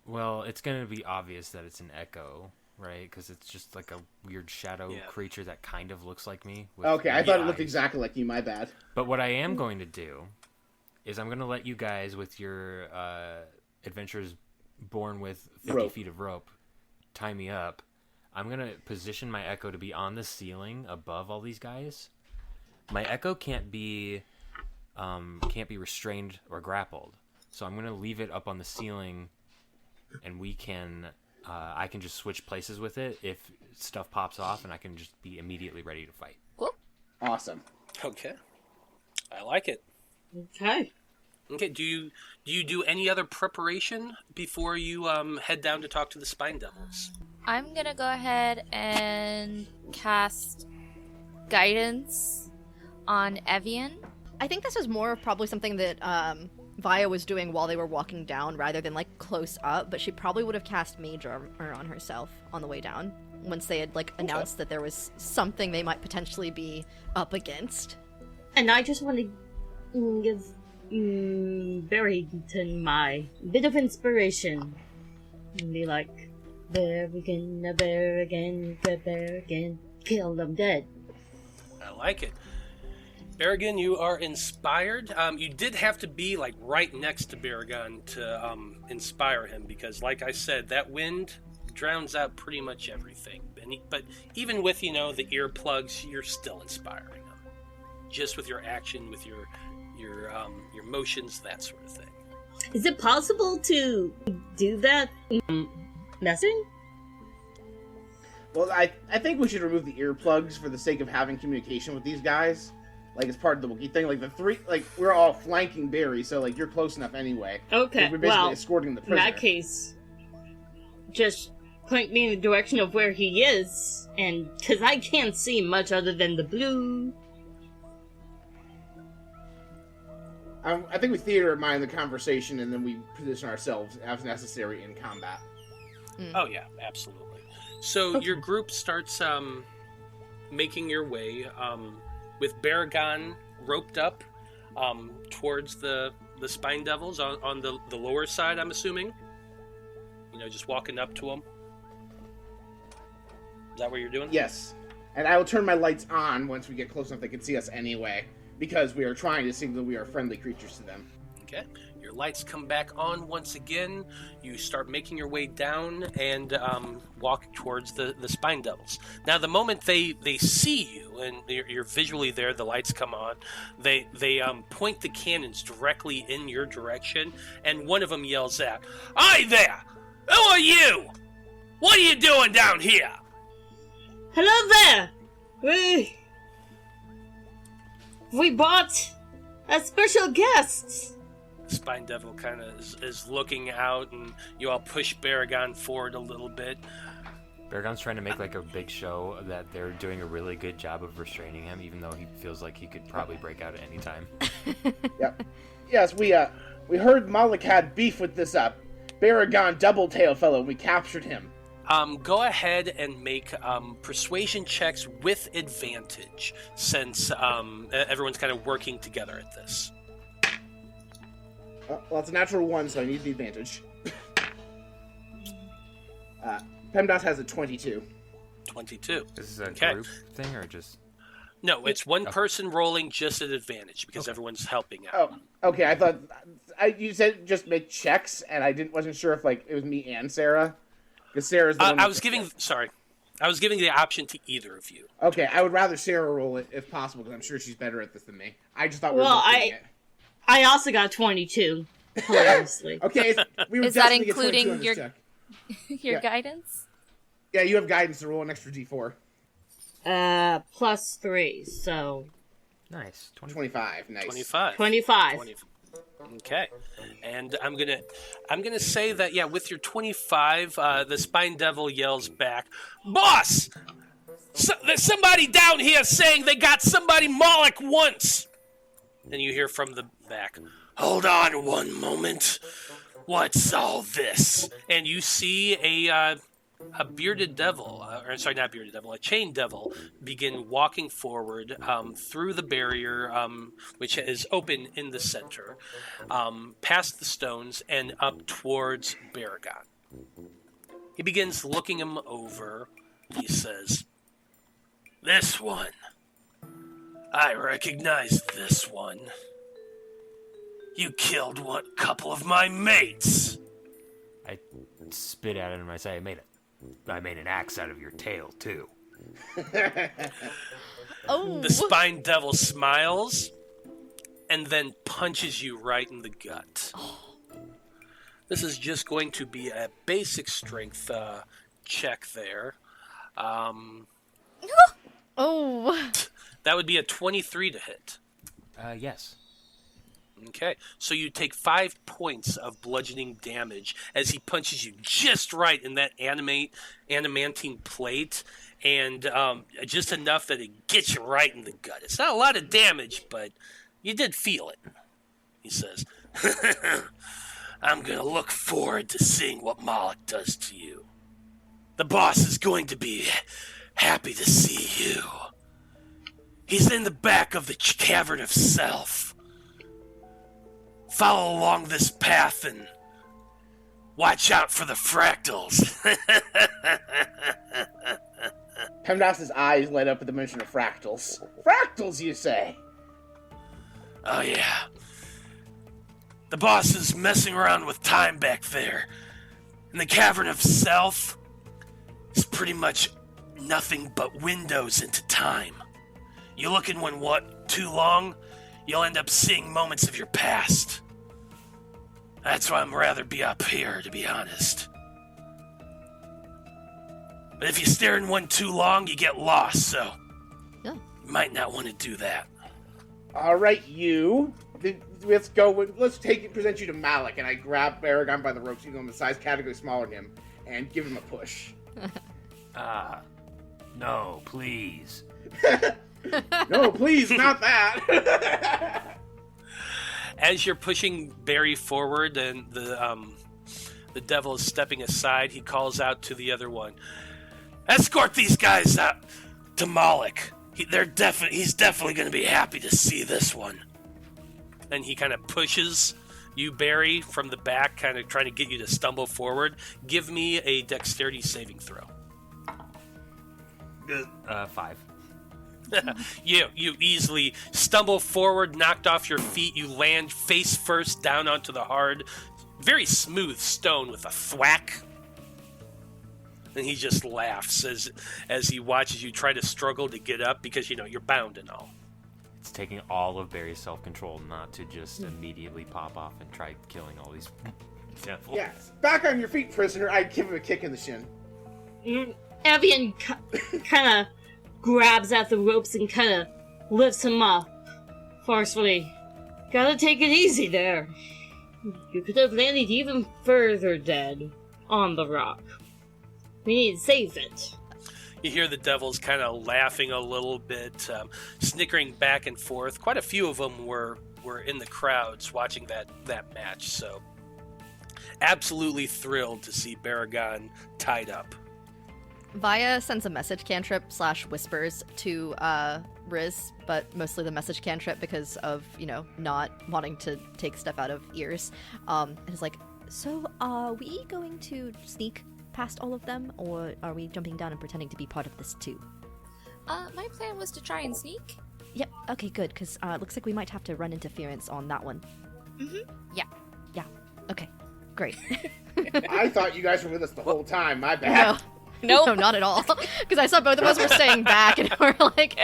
Well, it's going to be obvious that it's an echo right? Because it's just like a weird shadow Yeah. creature that kind of looks like me. With Okay, I weird thought it looked eyes. exactly like you. My bad. But what I am going to do is I'm going to let you guys, with your adventures born with 50 Rope. feet of rope, tie me up. I'm going to position my echo to be on the ceiling above all these guys. My echo can't be restrained or grappled. So I'm going to leave it up on the ceiling, and we can I can just switch places with it if stuff pops off, and I can just be immediately ready to fight. Awesome. Okay. I like it. Okay. Okay, do you do any other preparation before you head down to talk to the Spine Devils? I'm gonna go ahead and cast guidance on Evian. I think this is more of probably something that Vaiya was doing while they were walking down rather than like close up, but she probably would have cast Mage Armor on herself on the way down once they had like announced that there was something they might potentially be up against. And I just want to give Barrington my bit of inspiration. And be like, Baragon, Baragon, kill them dead. I like it. Baragon, you are inspired. You did have to be like right next to Baragon to inspire him because, like I said, that wind drowns out pretty much everything. But even with the earplugs, you're still inspiring him. Just with your action, with your motions, that sort of thing. Is it possible to do that messing? Well, I think we should remove the earplugs for the sake of having communication with these guys. Like, it's part of the Wookiee thing. Like, we're all flanking Barry, so, like, you're close enough anyway. Okay, We're basically well, escorting the in prisoner. that case, just point me in the direction of where he is, and because I can't see much other than the blue. I think we theater mind the conversation, and then we position ourselves as necessary in combat. Oh yeah, absolutely. So your group starts making your way with Baragon roped up towards the Spine Devils on the lower side, I'm assuming. Just walking up to them. Is that what you're doing? Yes. And I will turn my lights on once we get close enough they can see us anyway, because we are trying to signal we are friendly creatures to them. Okay. Your lights come back on once again. You start making your way down and walk towards the Spine Devils. Now, the moment they see you and you're visually there, the lights come on. They point the cannons directly in your direction, and one of them yells out, "Hi there! Who are you? What are you doing down here?" Hello there! We brought a special guest! Spine Devil kind of is looking out, and you all push Baragon forward a little bit. Baragon's trying to make like a big show that they're doing a really good job of restraining him, even though he feels like he could probably break out at any time. Yep. Yes, we heard Moloch had beef with this Baragon Doubletail fellow, and we captured him. Go ahead and make persuasion checks with advantage, since everyone's kind of working together at this. Well, it's a natural 1, so I need the advantage. PEMDAS has a 22. 22. Is this a Okay. group thing or just... No, it's one person rolling just at advantage because everyone's helping out. Oh, okay. I thought you said just make checks, and I wasn't sure if it was me and Sarah, because Sarah's the one. I was giving the option to either of you. Okay, I would rather Sarah roll it if possible, because I'm sure she's better at this than me. I just thought we were Well, both doing it. I also got 22, hilariously. Okay, we were Is that destined to get 22 including on this your check. your Yeah. guidance? Yeah, you have guidance to roll an extra D4. +3, so Nice. 25. Nice. 25. 25. Okay, and I'm gonna say that with your 25, the Spine Devil yells back, "Boss! There's somebody down here saying they got somebody Moloch once." And you hear from the back, "Hold on one moment. What's all this?" And you see a bearded devil, or sorry, not bearded devil, a chained devil, begin walking forward through the barrier, which is open in the center, past the stones and up towards Baragon. He begins looking him over. He says, "This one. I recognize this one. You killed one couple of my mates." I spit at him and I say, I made an axe out of your tail, too. Oh. The spine devil smiles and then punches you right in the gut. This is just going to be a basic strength check there. Oh. That would be a 23 to hit. Yes. Okay, so you take 5 points of bludgeoning damage as he punches you just right in that adamantine plate, and just enough that it gets you right in the gut. It's not a lot of damage, but you did feel it. He says, "I'm going to look forward to seeing what Moloch does to you. The boss is going to be happy to see you. He's in the back of the cavern of self. Follow along this path and watch out for the fractals." PEMDAS' eyes light up at the mention of fractals. Fractals, you say? Oh, yeah. The boss is messing around with time back there. And the cavern of self is pretty much nothing but windows into time. You look in one too long, you'll end up seeing moments of your past. That's why I'd rather be up here, to be honest. But if you stare in one too long, you get lost, so Yeah. you might not want to do that. All right, you. Let's go. Let's present you to Malik, and I grab Baragon by the ropes, even though I'm a size category smaller than him, and give him a push. No, please. No, please, not that. As you're pushing Barry forward and the devil is stepping aside, he calls out to the other one, "Escort these guys out to Moloch. He's definitely going to be happy to see this one." And he kind of pushes you, Barry, from the back, kind of trying to get you to stumble forward. Give me a dexterity saving throw. 5. You easily stumble forward, knocked off your feet. You land face first down onto the hard, very smooth stone with a thwack. And he just laughs as he watches you try to struggle to get up because, you're bound and all. It's taking all of Barry's self-control not to just immediately pop off and try killing all these devils. Yeah, back on your feet, prisoner. I give him a kick in the shin. Evian kind of grabs at the ropes and kind of lifts him up forcefully. Gotta take it easy there. You could have landed even further dead on the rock. We need to save it. You hear the devils kind of laughing a little bit, snickering back and forth. Quite a few of them were in the crowds watching that match, so absolutely thrilled to see Baragon tied up. Vaiya sends a message cantrip / whispers to Riz, but mostly the message cantrip because of, not wanting to take stuff out of ears. And it's like, so are we going to sneak past all of them, or are we jumping down and pretending to be part of this too? My plan was to try and sneak. Yep, okay, good, because it looks like we might have to run interference on that one. Yeah. Yeah, okay, great. I thought you guys were with us the whole time. My bad. No, not at all. Because I saw both of us were staying back, and we're like...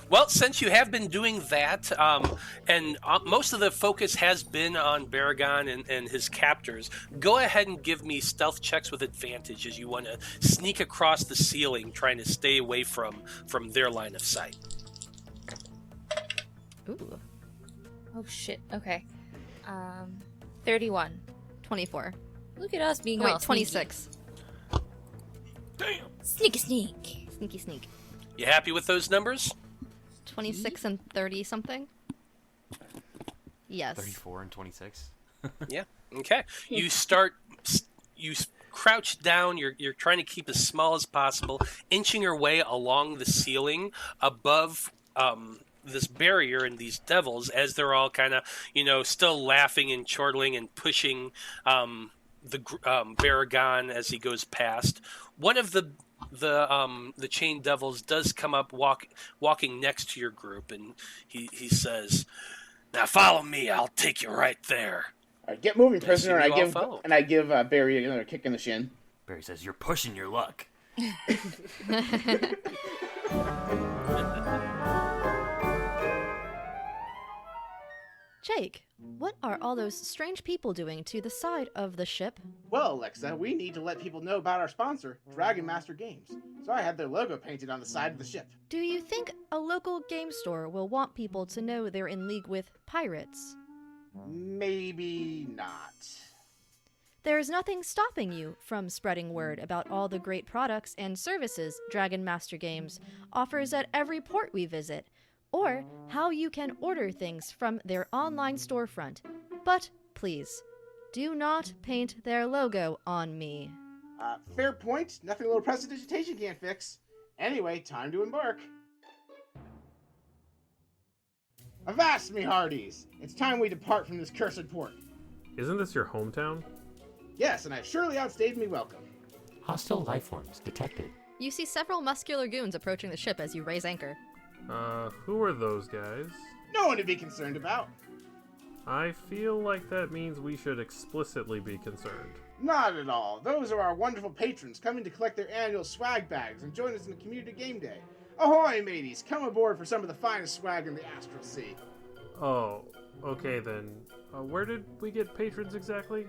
Well, since you have been doing that, and most of the focus has been on Baragon and his captors, go ahead and give me stealth checks with advantage as you want to sneak across the ceiling, trying to stay away from their line of sight. Ooh. Oh shit. Okay. 31. 24. Look at us being all Wait, 26. Damn. Sneaky sneak. Sneaky sneak. You happy with those numbers? 26 and 30 something? Yes. 34 and 26. Yeah. Okay. You crouch down. You're trying to keep as small as possible, inching your way along the ceiling above this barrier and these devils as they're all kind of, still laughing and chortling and pushing Baragon as he goes past. One of the chain devils does come up walking next to your group, and he says, "Now follow me. I'll take you right there." All right, get moving, prisoner. you all And I give Barry another kick in the shin. Barry says, "You're pushing your luck." Jake, what are all those strange people doing to the side of the ship? Well, Alexa, we need to let people know about our sponsor, Dragon Master Games. So I had their logo painted on the side of the ship. Do you think a local game store will want people to know they're in league with pirates? Maybe not. There's nothing stopping you from spreading word about all the great products and services Dragon Master Games offers at every port we visit, or how you can order things from their online storefront. But please, do not paint their logo on me. Fair point. Nothing a little prestidigitation can't fix. Anyway, time to embark. Avast, me hearties! It's time we depart from this cursed port. Isn't this your hometown? Yes, and I've surely outstayed me welcome. Hostile lifeforms detected. You see several muscular goons approaching the ship as you raise anchor. Who are those guys? No one to be concerned about. I feel like that means we should explicitly be concerned. Not at all. Those are our wonderful patrons coming to collect their annual swag bags and join us in the community game day. Ahoy, mateys! Come aboard for some of the finest swag in the Astral Sea. Oh, okay then. Where did we get patrons exactly?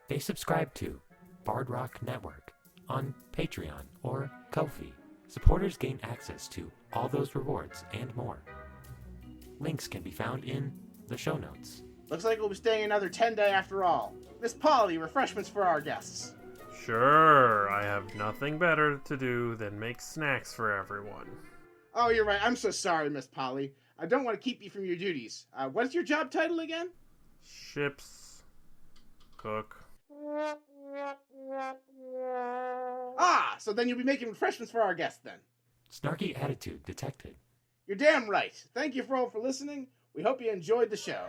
They subscribe to Bard Rock Network on Patreon or Ko-fi. Supporters gain access to all those rewards and more. Links can be found in the show notes. Looks like we'll be staying another 10 day after all. Miss Polly, refreshments for our guests. Sure, I have nothing better to do than make snacks for everyone. Oh, you're right. I'm so sorry, Miss Polly. I don't want to keep you from your duties. What's your job title again? Ship's cook. Ah, so then you'll be making refreshments for our guests then. Snarky attitude detected. You're damn right. Thank you for all for listening. We hope you enjoyed the show.